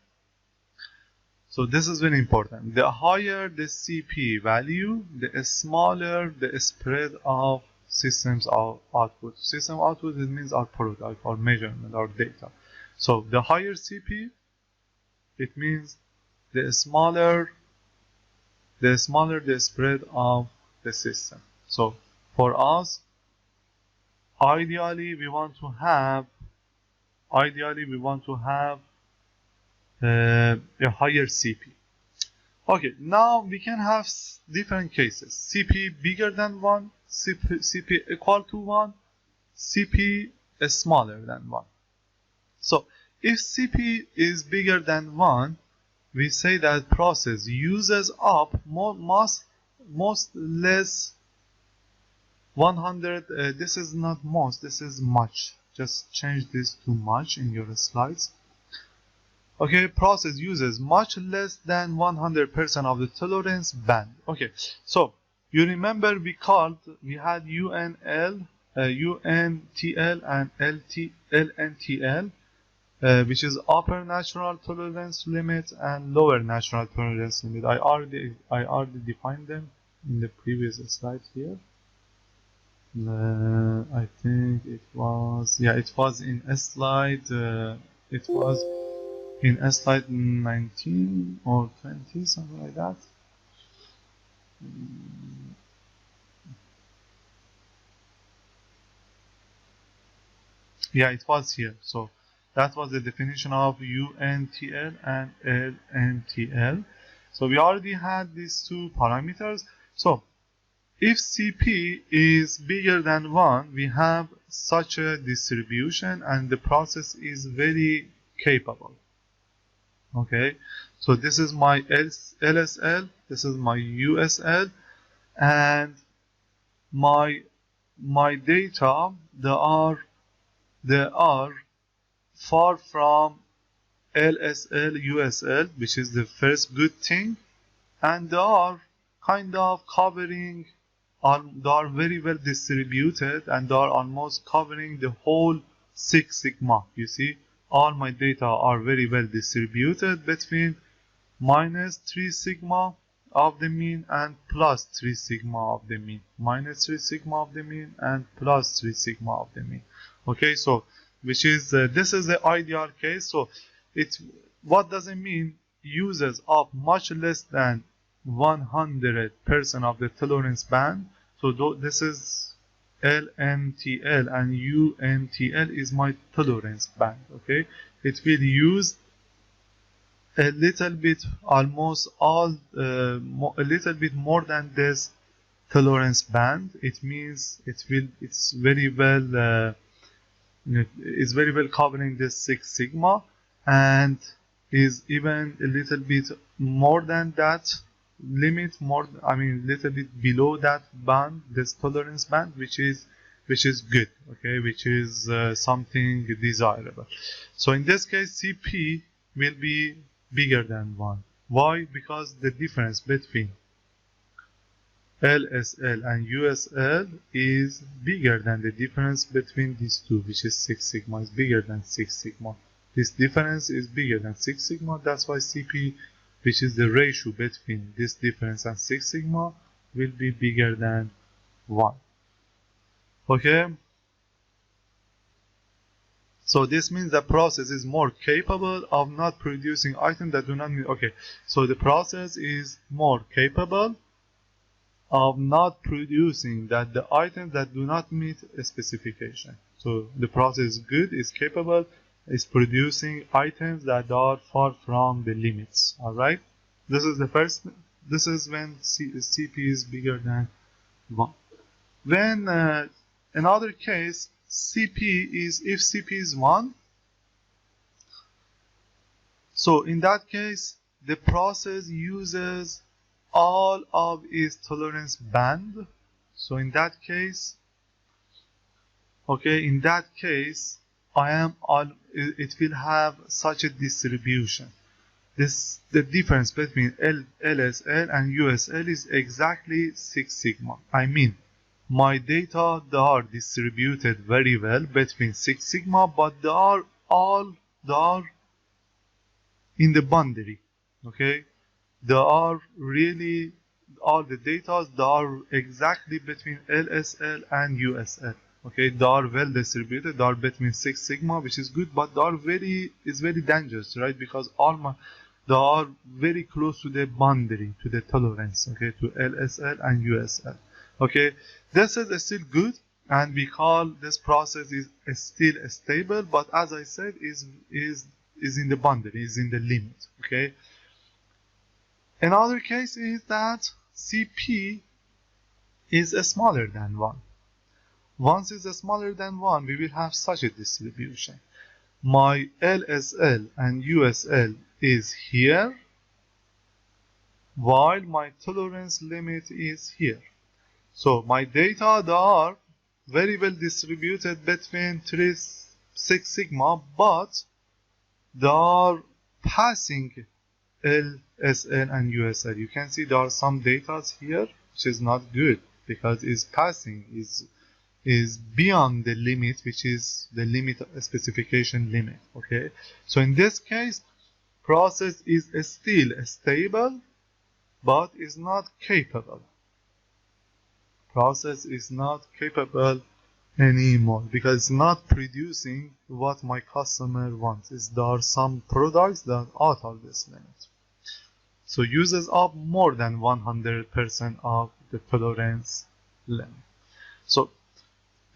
So this is very important. The higher the CP value, the smaller the spread of systems output. System output, it means our product, our measurement, our data. So the higher CP, it means the smaller the spread of the system. So for us, ideally we want to have a higher CP. Okay, now we can have different cases. CP bigger than 1, CP equal to 1, CP is smaller than 1. So if CP is bigger than 1, we say that process uses up most less 100. This is not most, this is much. Just change this to much in your slides. Okay, process uses much less than 100% of the tolerance band. Okay, so you remember we had UNL, UNTL and LNTL, which is upper natural tolerance limit and lower natural tolerance limit. I already defined them in the previous slide here. I think it was in a slide. It was in slide 19 or 20, something like that. Yeah, it was here. So that was the definition of UNTL and LNTL. So we already had these two parameters. So if CP is bigger than 1, we have such a distribution and the process is very capable. Okay, so this is my LSL, this is my USL, and my data, they are far from LSL, USL, which is the first good thing, and they are kind of covering, they are very well distributed, and they are almost covering the whole Six Sigma. You see, all my data are very well distributed between -3 sigma of the mean and +3 sigma of the mean. -3 sigma of the mean and +3 sigma of the mean. Okay, so which is this is the ideal case. So what does it mean? Uses up much less than 100% of the tolerance band. So this is LNTL and UNTL is my tolerance band. Okay, it will use a little bit, almost all, a little bit more than this tolerance band. It means it's very well covering this Six Sigma, and is even a little bit more than that limit, little bit below that band, this tolerance band, which is good. Okay, which is something desirable. So in this case, CP will be bigger than 1. Why? Because the difference between LSL and USL is bigger than the difference between these two, which is 6 sigma is bigger than 6 sigma. This difference is bigger than 6 sigma. That's why CP, which is the ratio between this difference and 6 sigma, will be bigger than 1. Okay? So this means the process is more capable of not producing items that do not meet. Okay, so the process is more capable of not producing the items that do not meet a specification. So the process is good, is capable, is producing items that are far from the limits. All right. This is the first. This is when CP is bigger than 1. When another case, CP is if CP is 1. So in that case, the process uses all of its tolerance band. So in that case, okay, in that case, it will have such a distribution. The difference between LSL and USL is exactly 6 sigma. I mean, my data, they are distributed very well between 6 sigma, but they are in the boundary. Okay, they are really all the data, they are exactly between LSL and USL. Okay, they are well distributed, they are between 6 sigma, which is good, but they are very dangerous, right? Because they are very close to the boundary, to the tolerance, okay, to LSL and USL. Okay, this is still good, and we call this process is still stable, but as I said, is in the boundary, is in the limit. Okay. Another case is that CP is smaller than 1. Once it's smaller than 1, we will have such a distribution. My LSL and USL is here, while my tolerance limit is here. So my data, they are very well distributed between 6 sigma, but they are passing LSL and USL. You can see there are some data here which is not good because it's passing, is beyond the limit, which is the limit specification limit. Okay, so in this case, process is still stable but is not capable. Process is not capable anymore because it's not producing what my customer wants. There are some products that are out of this limit. So uses up more than 100% of the tolerance limit. So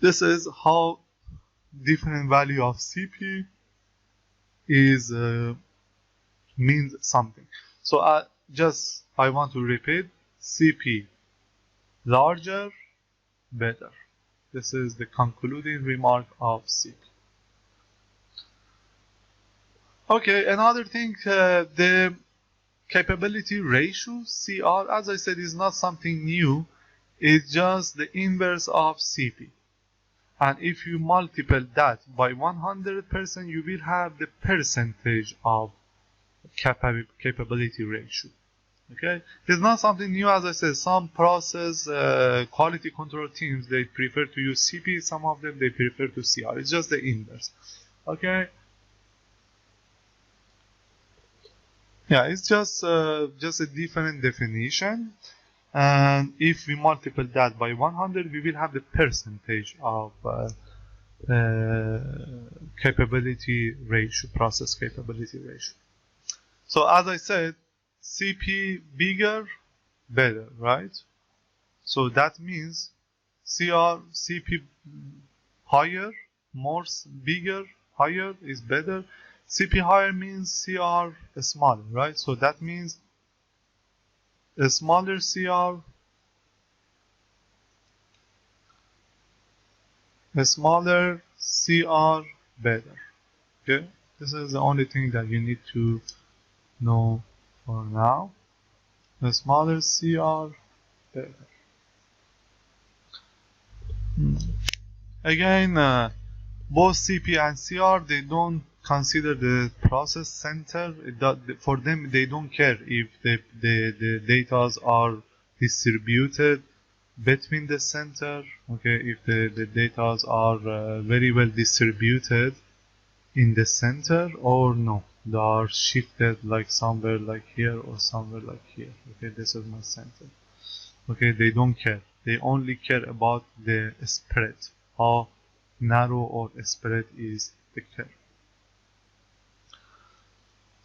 this is how different value of CP is means something. So I want to repeat: CP larger, better. This is the concluding remark of CP. Okay, another thing, the capability ratio, CR, as I said, is not something new. It's just the inverse of CP. And if you multiply that by 100%, you will have the percentage of capability ratio. Okay, it's not something new. As I said, some process quality control teams, they prefer to use CP. Some of them, they prefer to CR. It's just the inverse. Okay. Yeah, it's just a different definition. And if we multiply that by 100, we will have the percentage of capability ratio, process capability ratio. So as I said, CP bigger, better, right? So that means CP higher, more bigger, higher is better. CP higher means CR smaller, right? So that means a smaller CR, better. Okay, this is the only thing that you need to know for now. A smaller CR, better. Again, both CP and CR, they don't consider the process center. For them, they don't care if the data are distributed between the center, okay, if the data are very well distributed in the center, or no, they are shifted like somewhere like here or somewhere like here. Okay, this is my center. Okay, they don't care. They only care about the spread, how narrow or spread is the curve.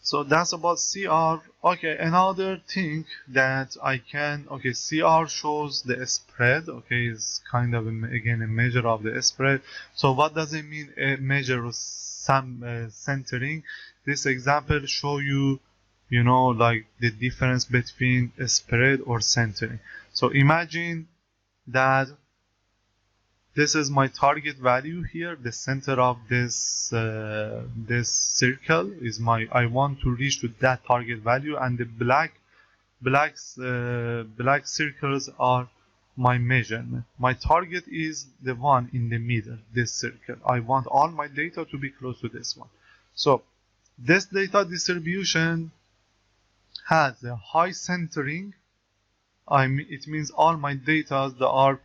So that's about CR. Okay, another thing that I can, okay, CR shows the spread, okay, is kind of, again, a measure of the spread. So what does it mean, a measure of centering? This example show you, you know, like the difference between a spread or centering. So imagine that this is my target value here. The center of this this circle is my, I want to reach to that target value, and the black circles are my measurement. My target is the one in the middle, this circle. I want all my data to be close to this one. So this data distribution has a high centering. It means all my data that are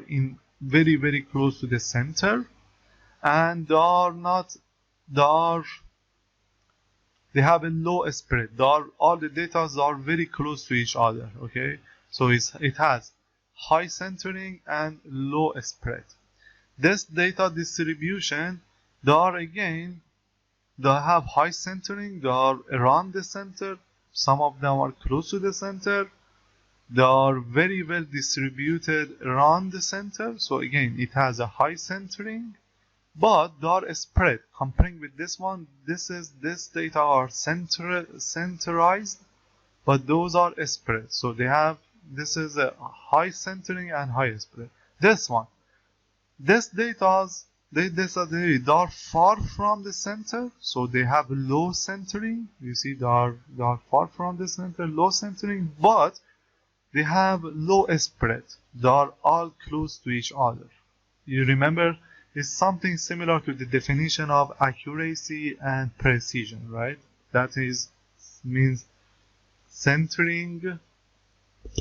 in very close to the center, and they have a low spread. All the data are very close to each other. Okay, so it has high centering and low spread. This data distribution, they have high centering. They are around the center. Some of them are close to the center. They are very well distributed around the center. So again, it has a high centering, but they are spread. Comparing with this one, this data are centerized, but those are spread. So this is a high centering and high spread. This data they are far from the center, so they have low centering. You see, they are far from the center, low centering, but they have low spread. They are all close to each other. You remember, it's something similar to the definition of accuracy and precision, right? That means centering.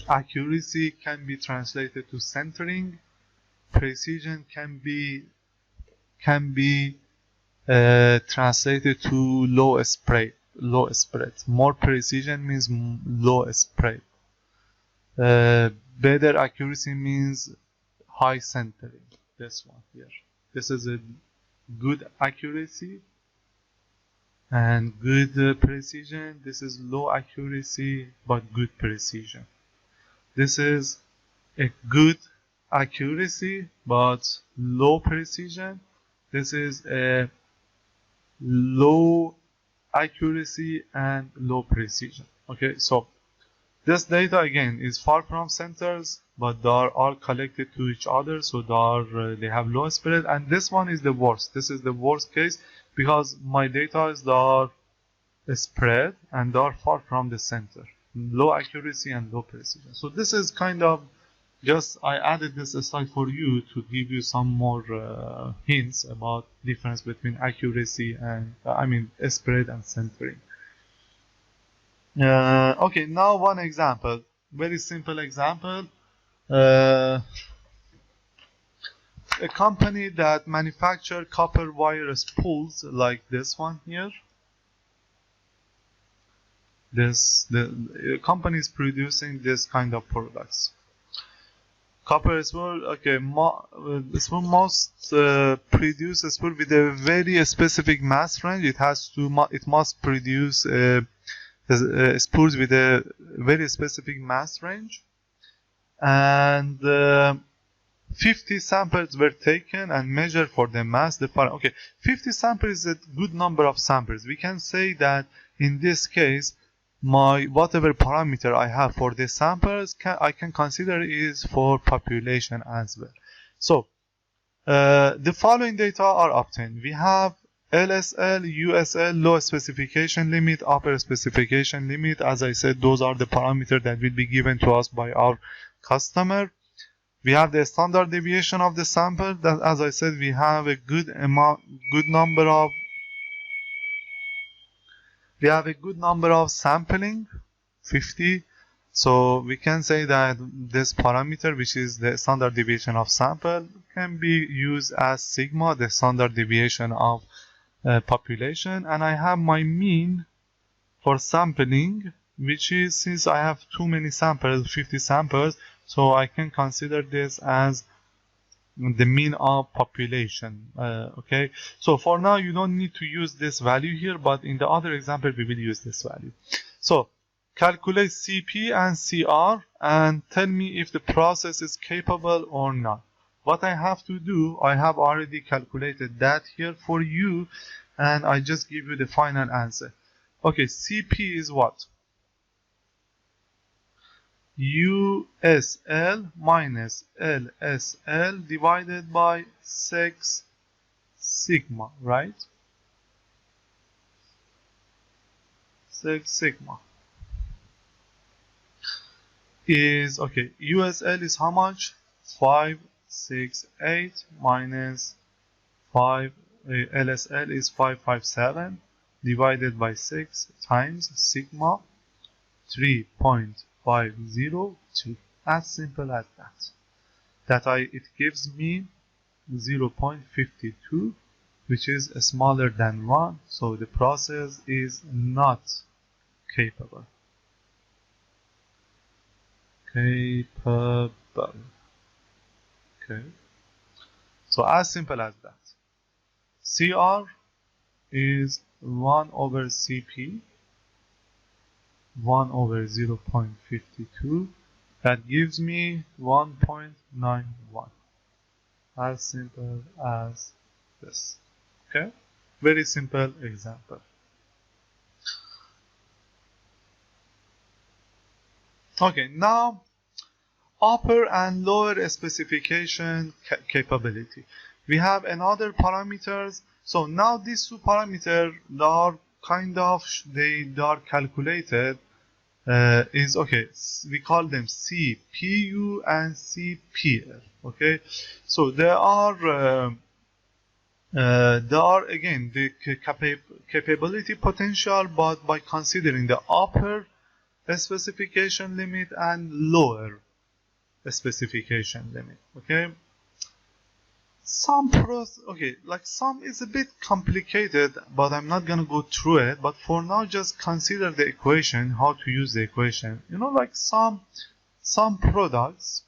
Accuracy can be translated to centering. Precision can be translated to low spread. More precision means low spread. Better accuracy means high centering. This one here. This is a good accuracy and good precision. This is low accuracy but good precision. This is a good accuracy but low precision. This is a low accuracy and low precision. Okay, so this data again is far from centers, but they are all connected to each other, so they have low spread. And this one is the worst. This is the worst case because my data are spread and they are far from the center, low accuracy and low precision. So this is kind of just, I added this aside for you to give you some more hints about difference between accuracy and spread and centering. Okay, now one example, very simple example. A company that manufactures copper wire spools like this one here. The company is producing this kind of products. Copper spool, okay, spool must produce a spool with a very specific mass range. It must produce spools with a very specific mass range, and 50 samples were taken and measured for the mass. Okay, 50 samples is a good number of samples. We can say that in this case, my whatever parameter I have for the samples, I can consider is for population as well. So the following data are obtained. We have LSL, USL, low specification limit, upper specification limit. As I said, those are the parameters that will be given to us by our customer. We have the standard deviation of the sample. That, as I said, we have a good number of sampling, 50, So we can say that this parameter, which is the standard deviation of sample, can be used as sigma, the standard deviation of population, and I have my mean for sampling, which is, since I have too many samples, 50 samples, so I can consider this as the mean of population. Okay, so for now you don't need to use this value here, but in the other example we will use this value. So calculate CP and CR and tell me if the process is capable or not. What I have to do, I have already calculated that here for you, and I just give you the final answer. Okay, CP is what? USL minus LSL divided by 6 sigma, right? 6 sigma is, okay, USL is how much? 568 minus 5, LSL is 557 divided by 6 times sigma 3.502. As simple as that. It gives me 0.52, which is smaller than 1, so the process is not capable. Okay, so as simple as that. CR is 1 over CP, 1 over 0.52, that gives me 1.91. As simple as this. Okay, very simple example. Okay, now upper and lower specification capability. We have another parameters. So now these two parameters are kind of, they are calculated. Is okay, we call them CPU and CPL. Okay, so there are again the capability potential, but by considering the upper specification limit and lower specification limit. Okay, some is a bit complicated, but I'm not gonna go through it. But for now, just consider the equation, how to use the equation. You know, like some products,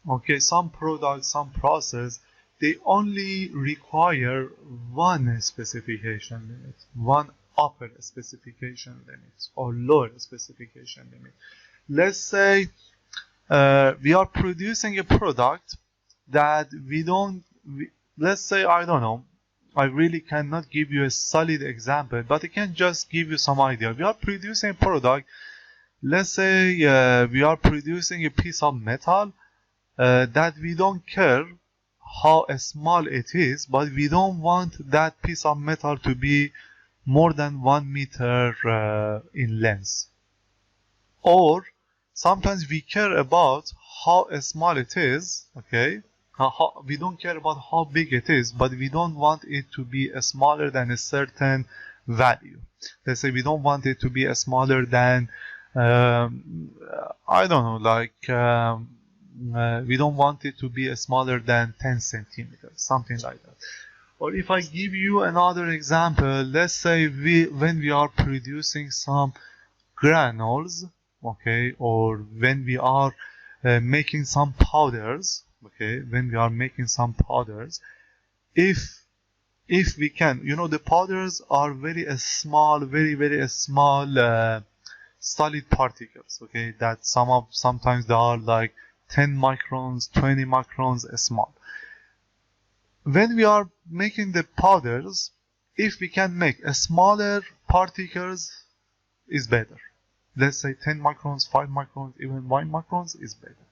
okay, some process, they only require one specification limit, one upper specification limit or lower specification limit. Let's say we are producing a product that let's say, I don't know, I really cannot give you a solid example, but I can just give you some idea. We are producing a product, let's say we are producing a piece of metal that we don't care how small it is, but we don't want that piece of metal to be more than 1 meter in length. Or sometimes we care about how small it is, okay? We don't care about how big it is, but we don't want it to be smaller than a certain value. Let's say we don't want it to be smaller than, I don't know, like we don't want it to be smaller than 10 centimeters, something like that. Or if I give you another example, let's say when we are producing some granules, okay, or when we are making some powders, okay, when we are making some powders, if we can, you know, the powders are very small, very small solid particles, okay, that sometimes they are like 10 microns, 20 microns small. When we are making the powders, if we can make a smaller particles, is better. Let's say 10 microns, 5 microns, even 1 microns is better.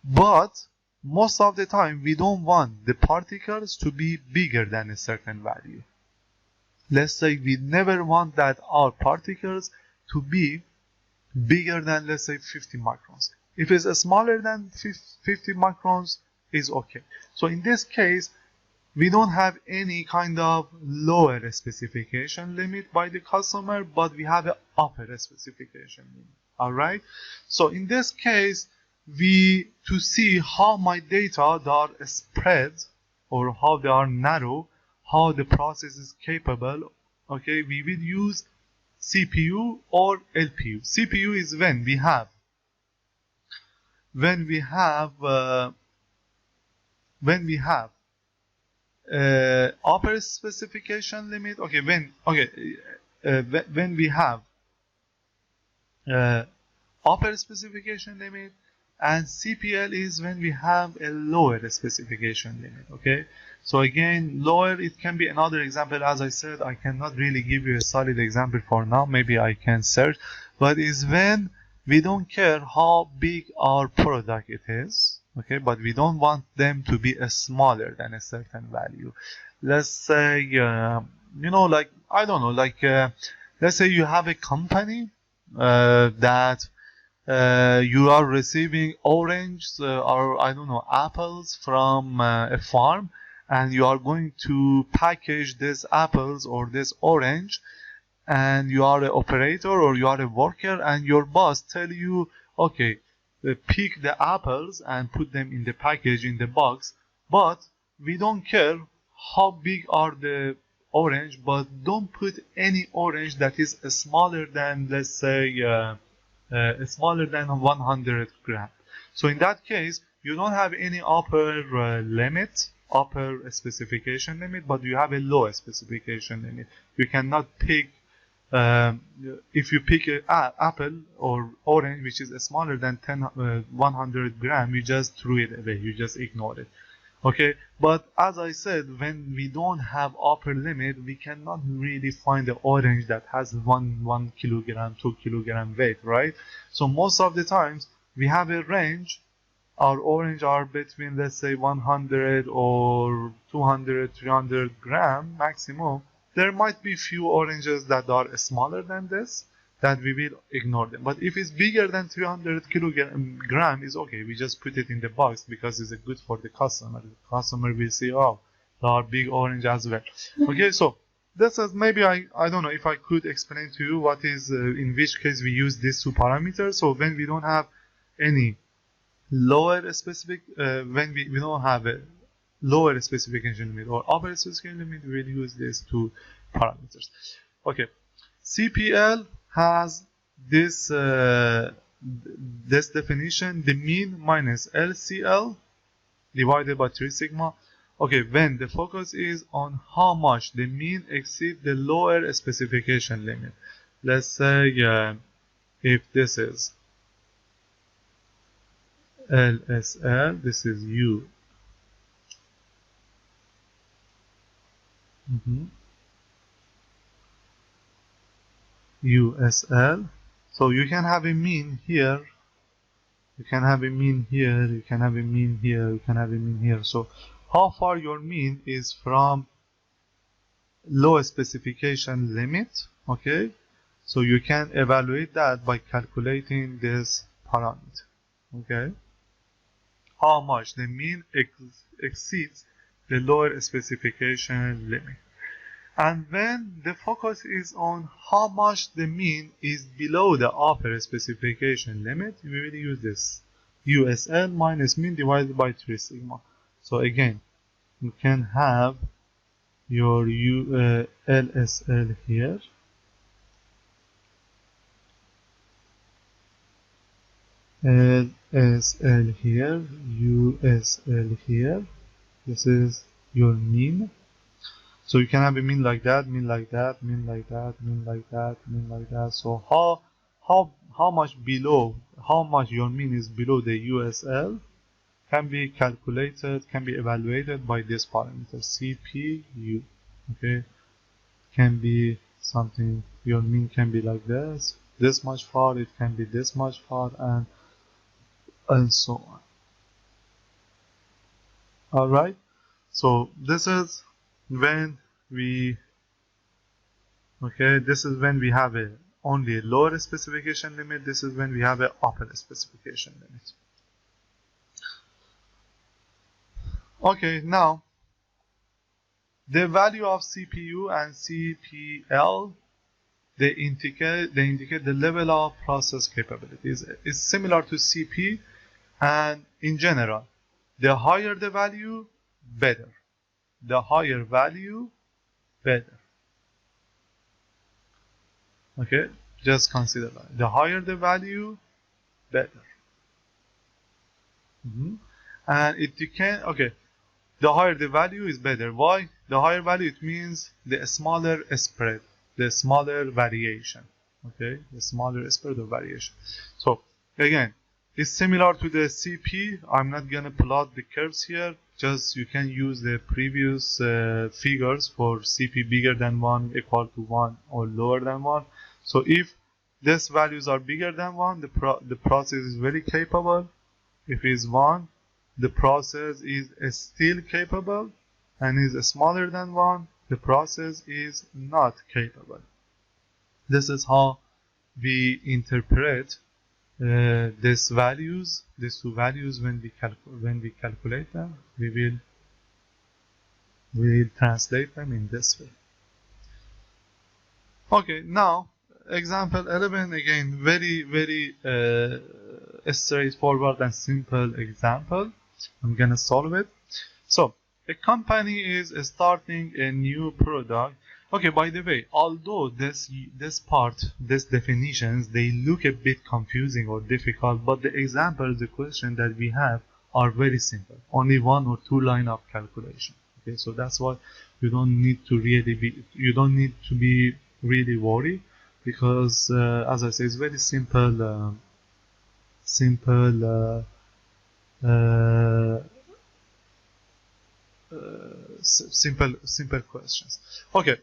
But most of the time, we don't want the particles to be bigger than a certain value. Let's say we never want that our particles to be bigger than, let's say, 50 microns. If it's smaller than 50 microns, is okay. So in this case, we don't have any kind of lower specification limit by the customer, but we have an upper specification limit. All right. So in this case, to see how my data they are spread or how they are narrow, how the process is capable, okay, we will use CPU or LPU. CPU is when we have when we have upper specification limit. Okay, when we have uh, upper specification limit, and CPL is when we have a lower specification limit. Okay, so again, lower, it can be another example. As I said, I cannot really give you a solid example for now. Maybe I can search, but is when we don't care how big our product it is. Okay, but we don't want them to be smaller than a certain value. Let's say like, I don't know, like let's say you have a company that you are receiving oranges or I don't know, apples from a farm, and you are going to package these apples or this orange, and you are an operator or you are a worker, and your boss tell you, okay, pick the apples and put them in the package in the box, but we don't care how big are the orange, but don't put any orange that is smaller than, let's say, smaller than 100 gram. So in that case, you don't have any upper limit, upper specification limit, but you have a low specification limit. You cannot pick, if you pick an apple or orange which is smaller than 100 gram, you just threw it away, you just ignore it. Okay, but as I said, when we don't have upper limit, we cannot really find the orange that has 1 kilogram, 2 kilogram weight, right? So most of the times we have a range. Our orange are between, let's say, 100 or 200, 300 gram maximum. There might be few oranges that are smaller than this, that we will ignore them. But if it's bigger than 300 kilogram, is okay. We just put it in the box because it's good for the customer. The customer will see, oh, there are big orange as well. Okay, so this is maybe, I don't know if I could explain to you what is, in which case we use these two parameters. So when we don't have any lower specific, when we don't have a lower specification limit or upper specification limit, we will use these two parameters. Okay, CPL has this this definition: the mean minus LCL divided by 3 sigma. Okay, when the focus is on how much the mean exceeds the lower specification limit. Let's say if this is LSL, this is U. USL. So you can have a mean here, you can have a mean here, you can have a mean here, you can have a mean here. So how far your mean is from low specification limit, okay? So you can evaluate that by calculating this parameter, okay? How much the mean exceeds the lower specification limit. And when the focus is on how much the mean is below the upper specification limit, we will use this USL minus mean divided by 3 sigma. So again, you can have your LSL here, LSL here, USL here. This is your mean. So you can have a mean like that, mean like that, mean like that, mean like that, mean like that. So how much below, how much your mean is below the USL can be calculated, can be evaluated by this parameter CPU. Okay, can be something, your mean can be like this much far, it can be this much far, and so on. All right. So this is when we, okay, this is when we have a only a lower specification limit. This is when we have a upper specification limit. Okay, now the value of CPU and CPL they indicate the level of process capabilities. It's similar to CP, and in general, the higher the value, better. The higher value, better. Okay, just consider that. The higher the value, better. And it can, okay, the higher the value is better. Why? The higher value, it means the smaller spread, the smaller variation. Okay, the smaller spread of variation. So again, it's similar to the CP. I'm not gonna plot the curves here. Just you can use the previous figures for CP bigger than 1, equal to 1, or lower than 1. So if these values are bigger than 1, the process is very capable. If it is 1, the process is still capable, and is smaller than 1, the process is not capable. This is how we interpret these two values when we calculate them. We will translate them in this way. Okay, now example 11, again very straightforward and simple example. I'm gonna solve it. So a company is starting a new product. Okay, by the way, although this definitions, they look a bit confusing or difficult, but the examples, the question that we have are very simple. Only 1 or 2 line of calculation. Okay, so that's why you don't need to be really worried, because as I say, it's very simple simple questions. Okay,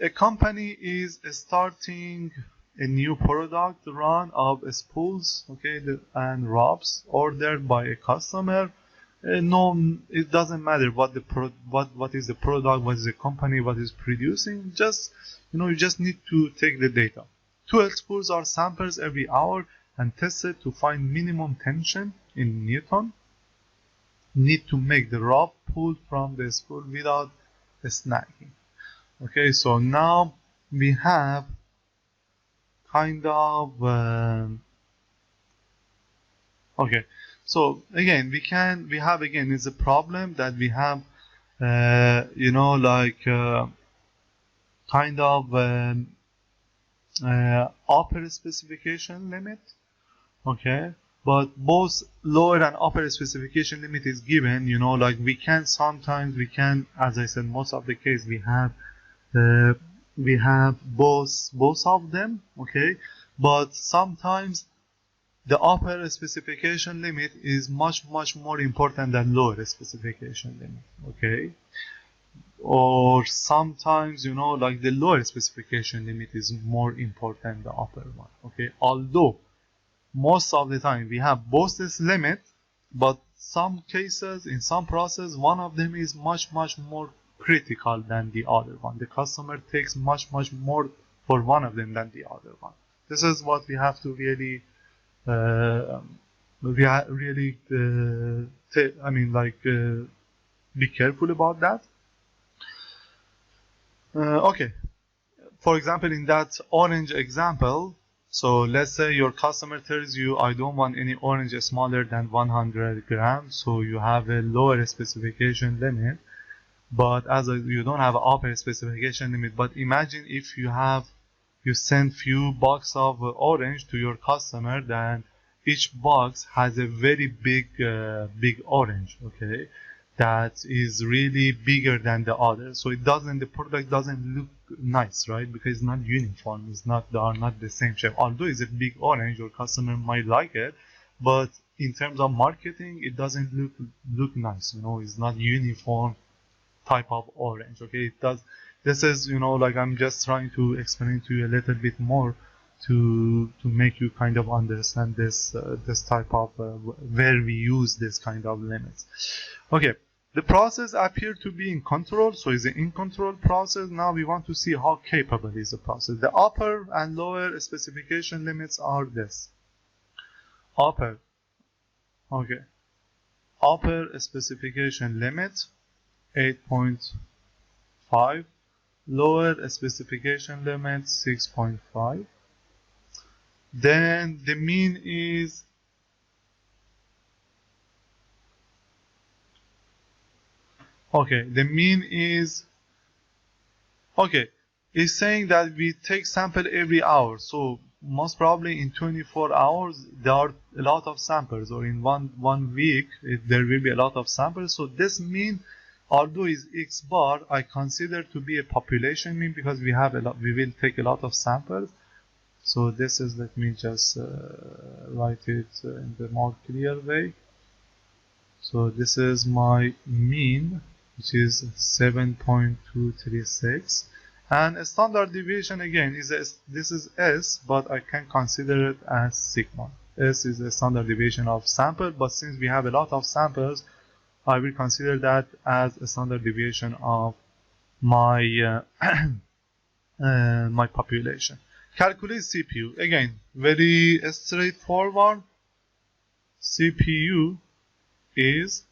a company is starting a new product run of spools, okay, and ropes ordered by a customer. No, it doesn't matter what is the product, what is the company, what is producing. Just you just need to take the data. 12 spools are sampled every hour and tested to find minimum tension in Newton. Need to make the rope pulled from the spool without snagging. Okay, so now we have kind of okay. So again, we have is a problem that we have kind of upper specification limit. Okay, but both lower and upper specification limit is given. Sometimes we can, as I said, most of the case we have both of them. Okay, but sometimes the upper specification limit is much more important than lower specification limit. Okay, or sometimes the lower specification limit is more important than the upper one. Okay, although most of the time we have both this limit, but some cases in some process one of them is much more critical than the other one. The customer takes much more for one of them than the other one. This is what we have to really be careful about that. Okay, for example, in that orange example, so let's say your customer tells you, I don't want any orange smaller than 100 grams, so you have a lower specification limit, but you don't have an upper specification limit. But imagine if you send few boxes of orange to your customer, then each box has a very big orange, okay, that is really bigger than the other. So the product doesn't look nice, right? Because it's not uniform. They are not the same shape. Although it's a big orange, your customer might like it, but in terms of marketing, it doesn't look nice. It's not uniform type of orange. Okay, this is I'm just trying to explain to you a little bit more to make you kind of understand this type of where we use this kind of limits. Okay, the process appears to be in control, so it's an in control process. Now we want to see how capable is the process. The upper and lower specification limits are this. Upper specification limit 8.5 lower specification limit 6.5. Then the mean is the mean is it's saying that we take sample every hour, so most probably in 24 hours there are a lot of samples, or in one week there will be a lot of samples. So this mean, although is x bar, I consider to be a population mean because we will take a lot of samples. So this is, let me just write it in the more clear way. So this is my mean, which is 7.236, and a standard deviation again is this is S, but I can consider it as sigma. S is the standard deviation of sample, but since we have a lot of samples, I will consider that as a standard deviation of my my population. Calculate CPU. Again, very straightforward. CPU is,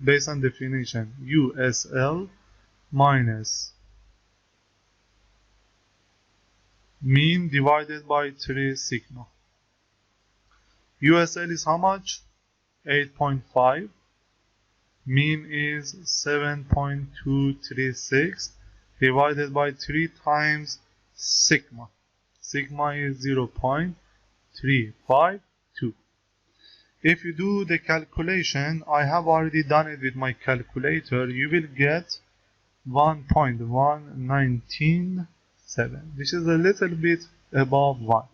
based on definition, USL minus mean divided by 3 sigma. USL is how much? 8.5. Mean is 7.236 divided by 3 times sigma. Sigma is 0.352. If you do the calculation, I have already done it with my calculator, you will get 1.1197, which is a little bit above 1.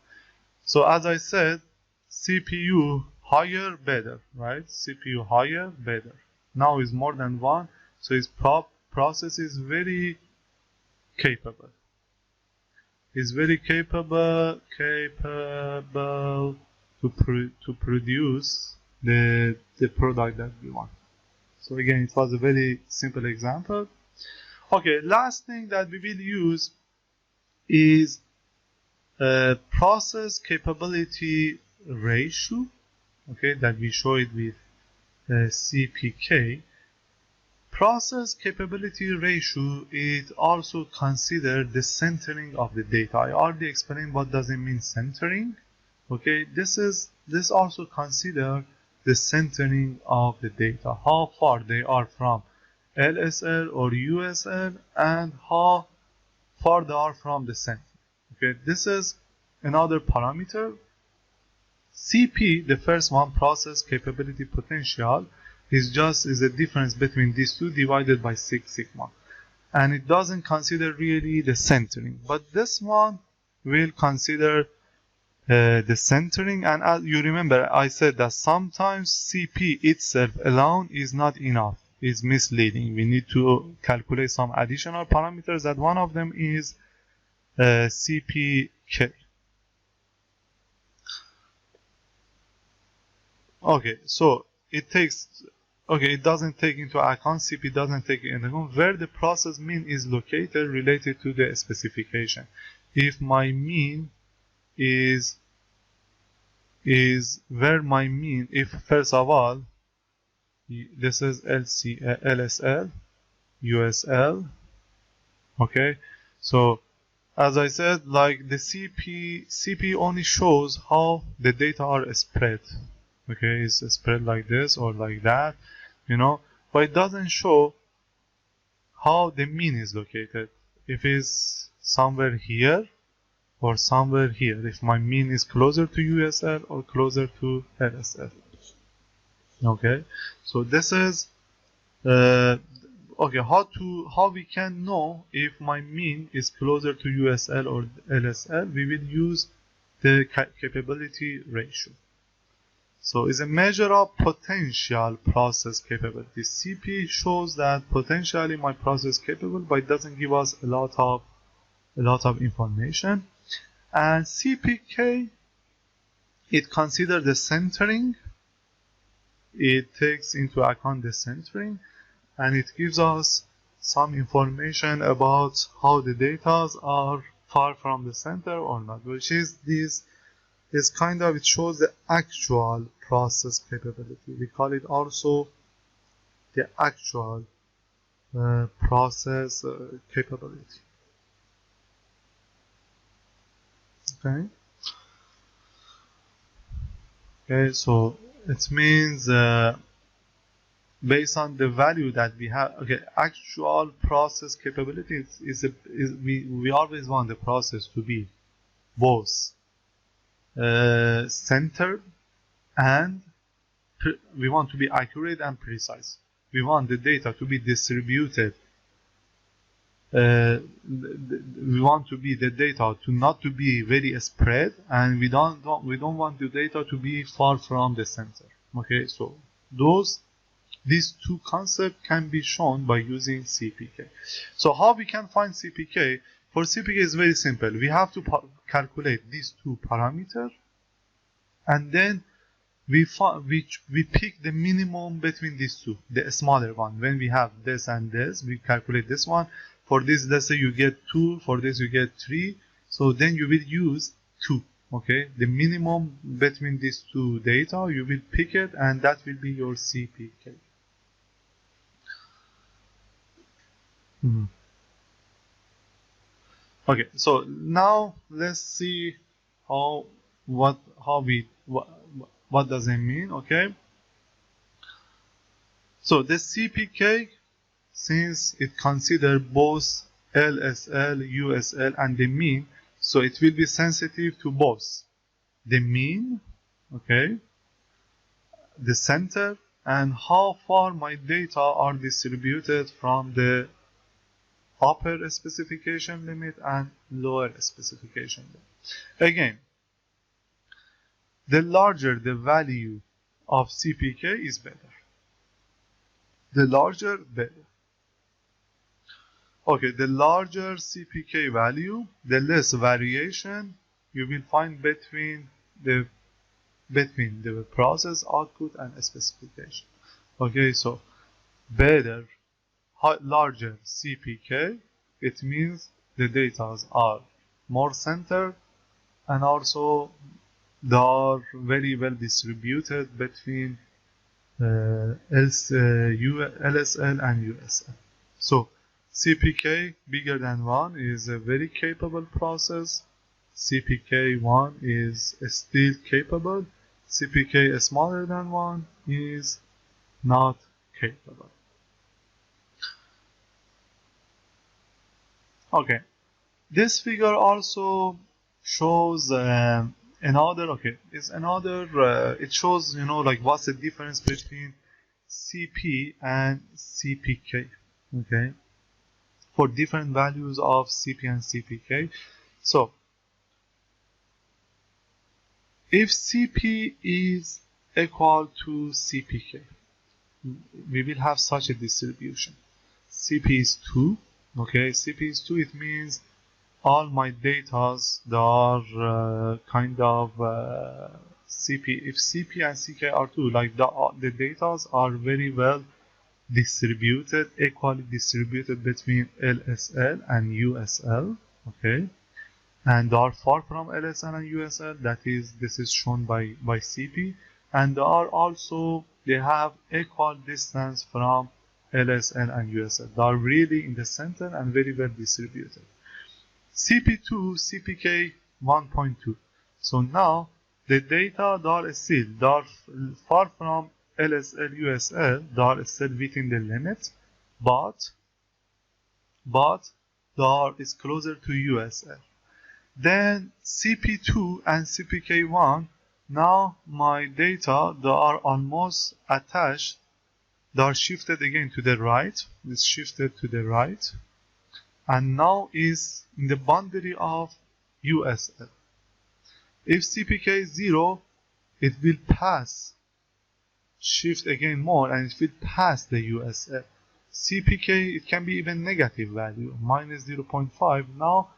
So as I said, CPU higher, better, right? CPU higher, better. Now is more than 1, so its process is very capable. It's very capable to produce the product that we want. So again, it was a very simple example. Okay, last thing that we will use is process capability ratio. Okay, that we show it with CPK. Process capability ratio, it also considers the centering of the data. I already explained what does it mean centering. Okay, this also consider the centering of the data, how far they are from LSL or USL, and how far they are from the center. Okay, this is another parameter. CP, the first one, process capability potential, is a difference between these two divided by 6 sigma, and it doesn't consider really the centering. But this one will consider the centering, and as you remember, I said that sometimes CP itself alone is not enough, is misleading. We need to calculate some additional parameters, that one of them is CPK. Okay, so it doesn't take into account, CP doesn't take into account where the process mean is located related to the specification. If my mean is where my mean, if first of all, this is LSL, USL, okay, so as I said, like the CP only shows how the data are spread. Okay, it's spread like this or like that, but it doesn't show how the mean is located. If it's somewhere here or somewhere here, if my mean is closer to USL or closer to LSL. Okay, so this is how we can know if my mean is closer to USL or LSL. We will use the capability ratio. So it's a measure of potential process capability. CP shows that potentially my process capable, but it doesn't give us a lot of information. And CPK, it considers the centering. It takes into account the centering, and it gives us some information about how the data are far from the center or not, which is this. It shows the actual process capability. We call it also the actual process capability. Okay. Okay, so it means based on the value that we have. Okay, actual process capability we always want the process to be both centered and we want to be accurate and precise. We want the data to be distributed. We want to be the data to not to be very spread, and we don't want the data to be far from the center. Okay, so these two concepts can be shown by using CPK. So how we can find CPK? For CPK is very simple. We have to calculate these two parameters, and then we pick the minimum between these two, the smaller one. When we have this and this, we calculate this one. For this, let's say you get 2, for this you get 3. So then you will use 2, okay? The minimum between these two data, you will pick it, and that will be your CPK. Okay, so now let's see what does it mean, okay? So the CPK, since it considers both LSL, USL, and the mean, so it will be sensitive to both the mean, okay, the center, and how far my data are distributed from the upper specification limit and lower specification limit. Again, the larger the value of CPK is better. The larger, better. Okay, the larger CPK value, the less variation you will find between the process output and specification. Okay, so better, larger CPK, it means the data are more centered and also they are very well distributed between LSL and USL. So CPK bigger than 1 is a very capable process. CPK 1 is still capable. CPK smaller than 1 is not capable. Okay, this figure also shows it shows, like what's the difference between CP and CPK, okay, for different values of CP and CPK. So if CP is equal to CPK, we will have such a distribution. CP is 2, okay, CP is 2, it means all my datas, they are CP. If CP and CK are 2, like the datas are very well distributed, equally distributed between LSL and USL, okay, and they are far from LSL and USL. This is shown by CP, and they have equal distance from LSL and USL. They are really in the center and very well distributed. CP2, CPK 1.2. So now the data they are far from LSL, USL, they are still within the limit, but is closer to USL. Then CP2 and CPK1, now my data, they are almost attached, they are shifted again to the right, it's shifted to the right, and now is in the boundary of USL. If CPK is 0, it will shift again more, and it will pass the USL. CPK, it can be even negative value, minus 0.5. Now,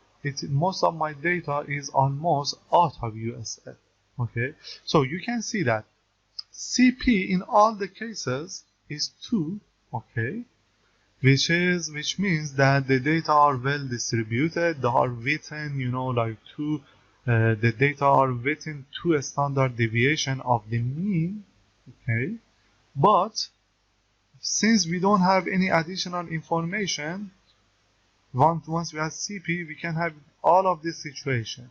most of my data is almost out of USL. Okay, so you can see that CP in all the cases is 2. Okay, which means that the data are well distributed. They are within, the data are within 2 standard deviation of the mean. Okay, but since we don't have any additional information, once we have CP, we can have all of this situation.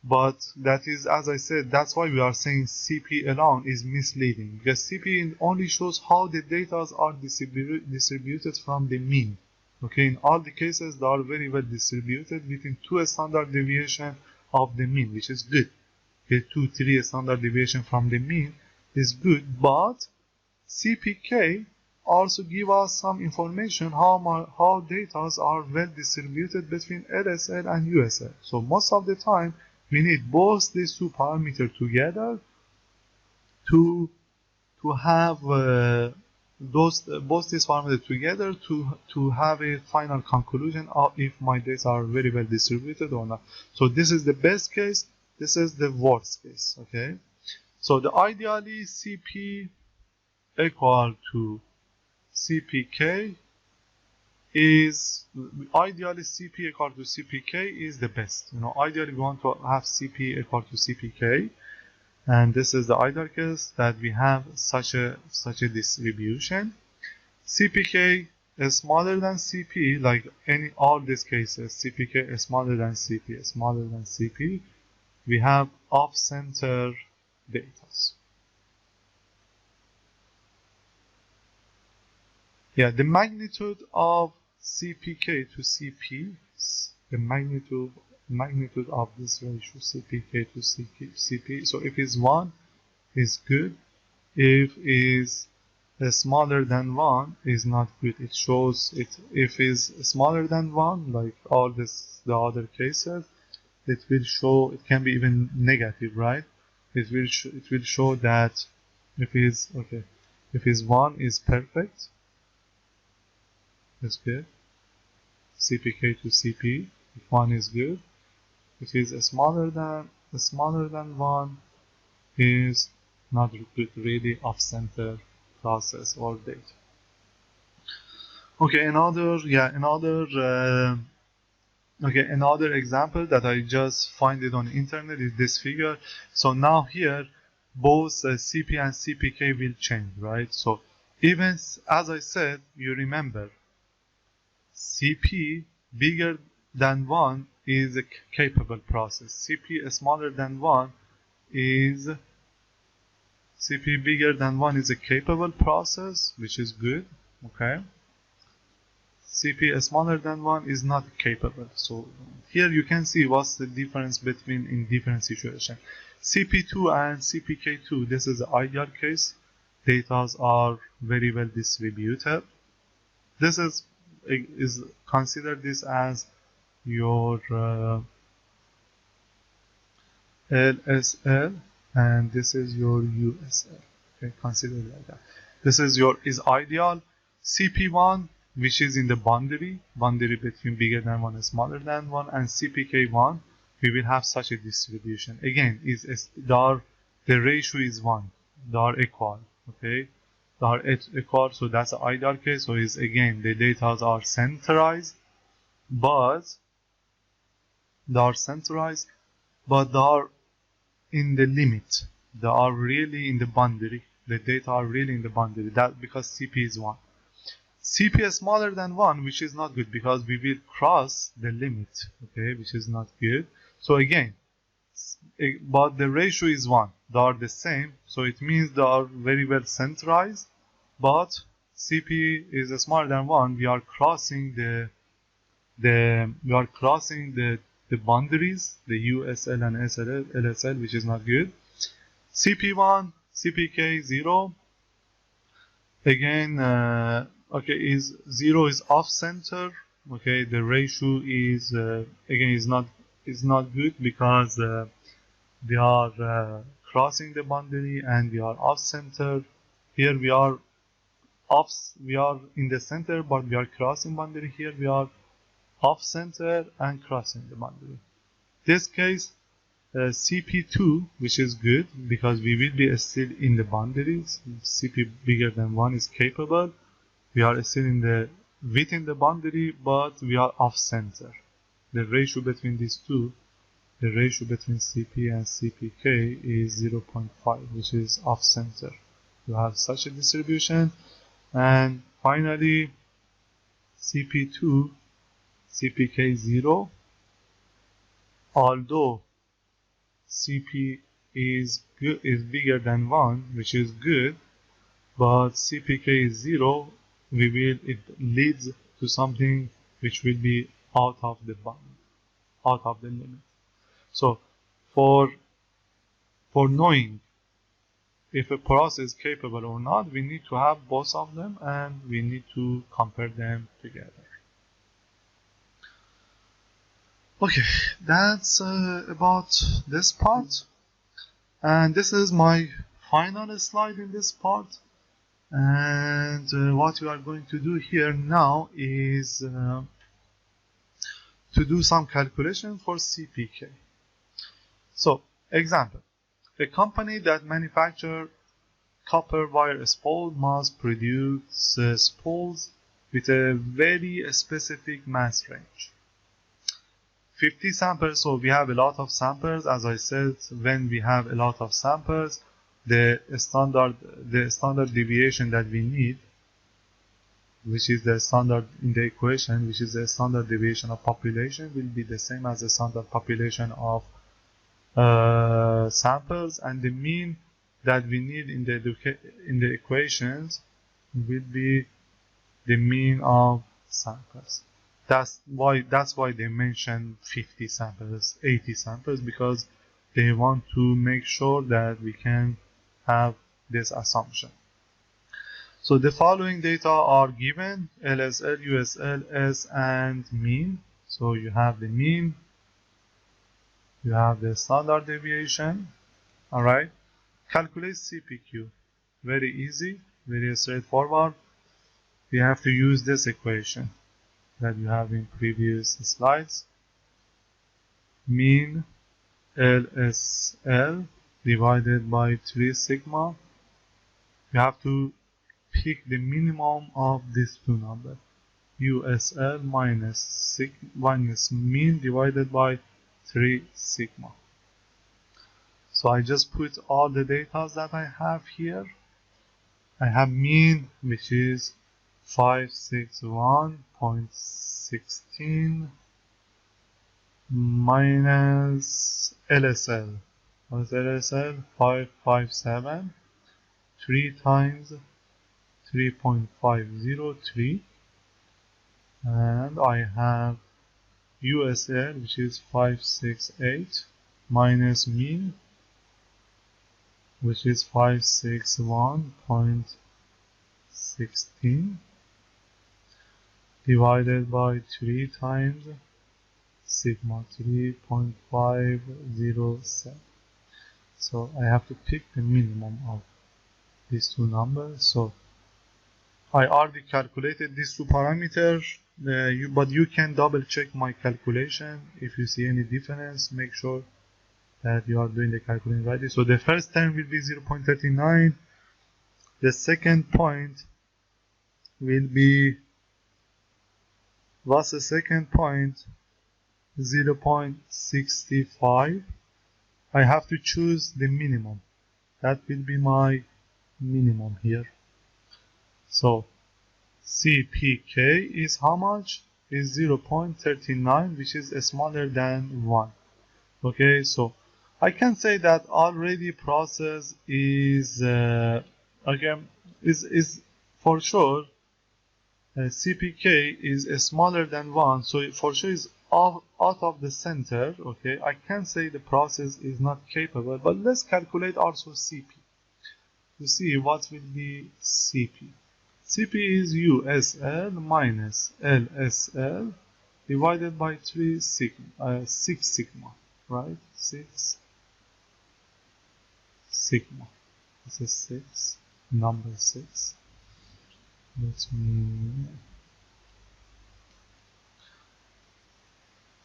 But that is, as I said, that's why we are saying CP alone is misleading, because CP only shows how the data are distributed from the mean. Okay, in all the cases, they are very well distributed within 2 standard deviation of the mean, which is good. Okay, 2-3 standard deviation from the mean is good, but CPK also give us some information how data are well distributed between LSL and USL. So most of the time, we need both these two parameters together to have both these parameters together to have a final conclusion of if my data are very well distributed or not. So this is the best case. This is the worst case. Okay. So the ideally CP equal to CPK is CPK is the best. Ideally we want to have CP equal to CPK. And this is the ideal case that we have such a distribution. CPK is smaller than CP, like all these cases. CPK is smaller than CP, we have off-center data. Yeah, the magnitude of CPK to CP, the magnitude of this ratio CPK to CP. So if it's 1, is good. If is smaller than 1, is not good. It shows it. If is smaller than 1, like all the other cases, it will show. It can be even negative, right? It will show that if is 1 is perfect. Is good. CPK to CP, if 1 is good. If it is smaller than 1, is not good, really off-center process or data. Okay, another example that I just find it on the internet is this figure. So now here, both CP and CPK will change, right? So even as I said, you remember, CP bigger than 1 is a capable process. CP smaller than 1 is CP bigger than 1 is a capable process, which is good. Okay. CP smaller than 1 is not capable. So here you can see what's the difference between in different situations. CP2 and CPK2, this is the ideal case. Data are very well distributed. This is consider this as your LSL, and this is your USL. Okay, consider it like that. This is ideal. CP1, which is in the boundary between bigger than 1 and smaller than 1, and CPK1, we will have such a distribution. Again, the ratio is 1. They are equal. Okay. Equal, so that's the ideal case. So is again the data are centralized, but they are in the limit. They are really in the boundary. The data are really in the boundary. That because CP is 1. CP is smaller than 1, which is not good because we will cross the limit. Okay, which is not good. So again, but the ratio is 1. They are the same, so it means they are very well centralized. But CP is smaller than 1. We are crossing the boundaries, the USL and LSL, which is not good. CP1, CPK 0. Again, is 0 is off center. Okay, the ratio is again is not good because we are crossing the boundary and we are off center. Here we are in the center, but we are crossing boundary. Here we are off center and crossing the boundary. This case, CP2, which is good because we will be still in the boundaries. CP bigger than 1 is capable. We are still within the boundary, but we are off center. The ratio between these two, the ratio between CP and CPK is 0.5, which is off center. You have such a distribution. And finally, CP2, CPK0, although CP is bigger than 1, which is good, but CPK is 0, it leads to something which will be out of the bound, out of the limit. So for knowing if a process is capable or not, we need to have both of them and we need to compare them together. Okay, that's about this part. And this is my final slide in this part. And what we are going to do here now is to do some calculation for CPK. So, example, a company that manufactures copper wire spool must produce spools with a very specific mass range. 50 samples, so we have a lot of samples. As I said, when we have a lot of samples, the standard deviation that we need, which is the standard in the equation, which is the standard deviation of population, will be the same as the standard population of samples, and the mean that we need in the equations will be the mean of samples. That's why they mention 50 samples, 80 samples, because they want to make sure that we can have this assumption. So the following data are given: LSL, USL, S, and mean. So you have the mean, you have the standard deviation. Alright, calculate CPQ. Very easy, very straightforward. We have to use this equation that you have in previous slides. Mean LSL divided by 3 sigma. You have to pick the minimum of these two numbers. USL minus mean divided by 3 sigma. So I just put all the data that I have here. I have mean, which is 561.16 minus LSL. What is LSL? 557. 3 times 3.503. And I have USL, which is 568, minus mean, which is 561.16, divided by 3 times sigma, 3.507. So I have to pick the minimum of these two numbers. So I already calculated these two parameters, but you can double check my calculation. If you see any difference, make sure that you are doing the calculation right. So the first term will be 0.39. The second point will be, what's the second point? 0.65. I have to choose the minimum. That will be my minimum here. So CPK is how much? Is 0.39, which is smaller than 1. Okay, so I can say that already process is again is for sure CPK is smaller than 1, so it for sure is out of the center. Okay, I can say the process is not capable, but let's calculate also CP to see what will be CP. CP is USL minus LSL divided by 6 sigma, right? 6 sigma. This is 6, number 6. Let me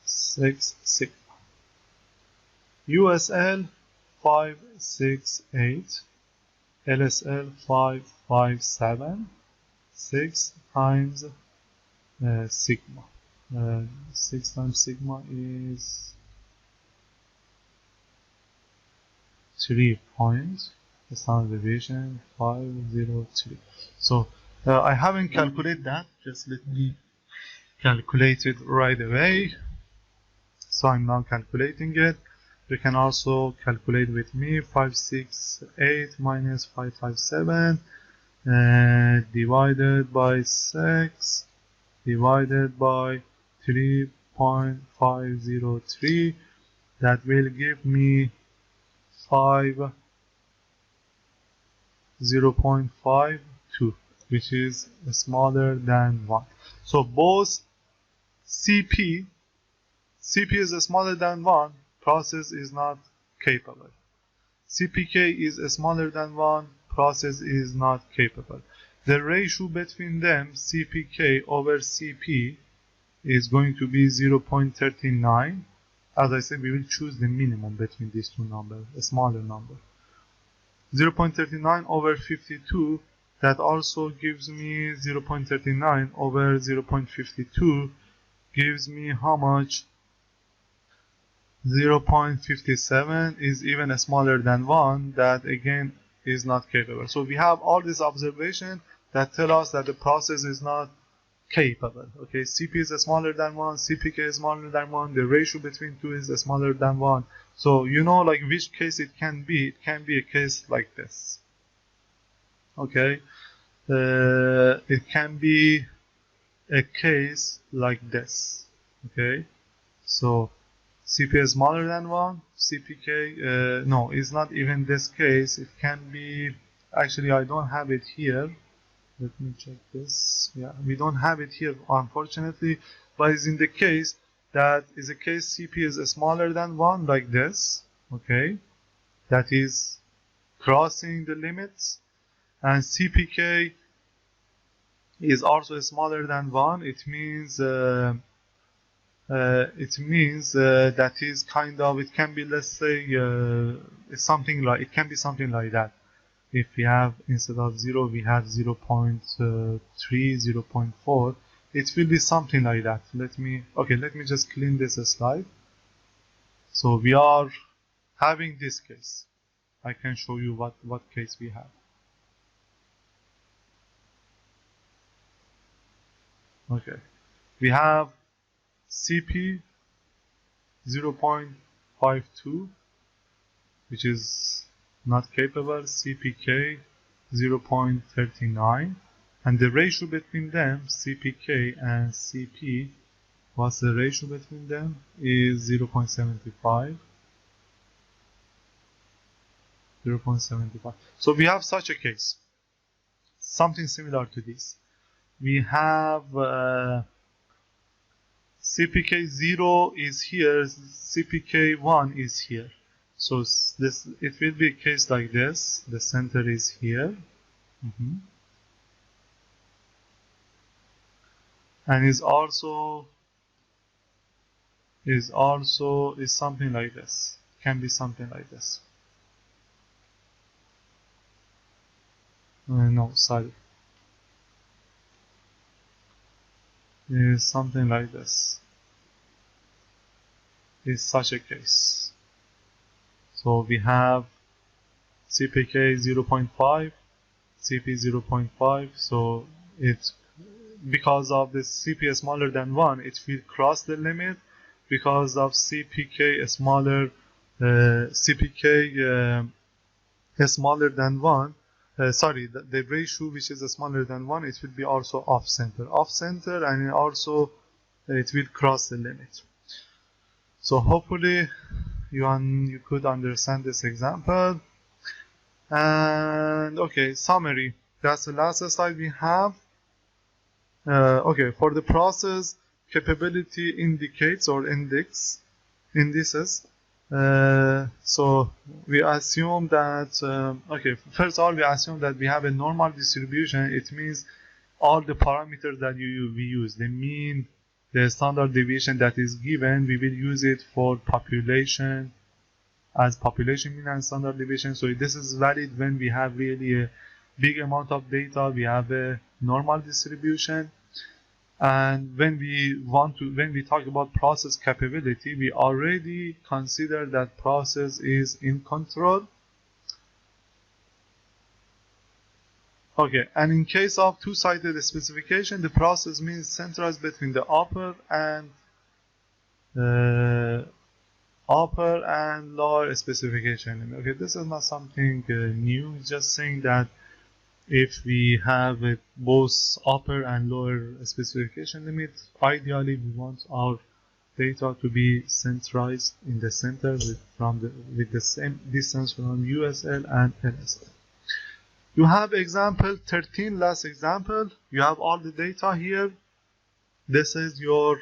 6 sigma. USL 568, LSL 557. 6 times sigma. 6 times sigma is 3 points. The standard deviation 503. So I haven't calculated that, just let me calculate it right away. So I'm now calculating it. You can also calculate with me. 568 minus 557 divided by 6 divided by 3.503. That will give me 0.52, which is smaller than 1. So both CP is smaller than 1, process is not capable. CPK is smaller than 1, process is not capable. The ratio between them, CPK over CP, is going to be 0.39. As I said, we will choose the minimum between these two numbers, a smaller number. 0.39 over 52, that also gives me 0.39 over 0.52, gives me how much? 0.57 is even smaller than 1, that again is not capable. So we have all these observations that tell us that the process is not capable. Okay, CP is smaller than 1, CPK is smaller than 1, the ratio between two is smaller than 1. So you know like which case it can be. It can be a case like this. Okay, it can be a case like this. Okay, so CP is smaller than 1, CPK, no, it's not even this case. It can be, actually I don't have it here. Let me check this. Yeah, we don't have it here, unfortunately, but it's in the case that is a case CP is smaller than 1, like this, okay? That is crossing the limits, and CPK is also smaller than 1. It means that is kind of, it can be, let's say, something like, it can be something like that. If we have, instead of 0, we have 0.3, 0.4, it will be something like that. Let me just clean this slide. So we are having this case. I can show you what case we have. Okay, we have CP 0.52, which is not capable, CPK 0.39, and the ratio between them, CPK and CP, what's the ratio between them, is 0.75. 0.75. So we have such a case, something similar to this. We have CPK 0 is here, CPK 1 is here. So this, it will be a case like this. The center is here, and is something like this. Can be something like this. No, sorry. Is something like this. Is such a case. So we have CPK 0.5, CP 0.5. So it's because of the CP smaller than 1, it will cross the limit. Because of CPK smaller, CPK smaller than 1. The ratio which is smaller than 1, it will be also off center, and also it will cross the limit. So hopefully you could understand this example. And okay, summary. That's the last slide we have. Okay, for the process capability indicates or indices. So we assume that, okay, first of all, we assume that we have a normal distribution. It means all the parameters that we use, the mean, the standard deviation that is given, we will use it for population, as population mean and standard deviation. So this is valid when we have really a big amount of data, we have a normal distribution. And when we talk about process capability, we already consider that process is in control. Okay, and in case of two-sided specification, the process means centralized between the upper and lower specification limit. Okay, this is not something new. It's just saying that if we have both upper and lower specification limit, ideally we want our data to be centralized in the center with the same distance from USL and LSL. You have example 13, last example. You have all the data here. This is your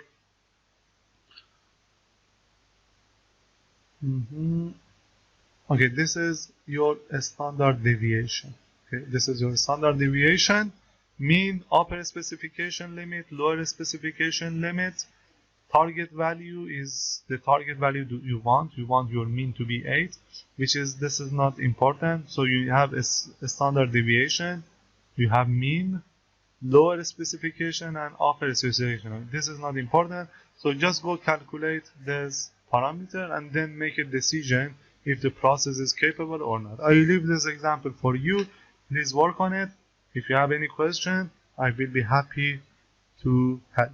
okay, this is your standard deviation. Okay, this is your standard deviation. Mean, upper specification limit, lower specification limit. Target value is the target value you want. You want your mean to be 8, which is, this is not important. So you have a standard deviation, you have mean, lower specification, and upper specification. This is not important. So just go calculate this parameter and then make a decision if the process is capable or not. I will leave this example for you. Please work on it. If you have any question, I will be happy to help.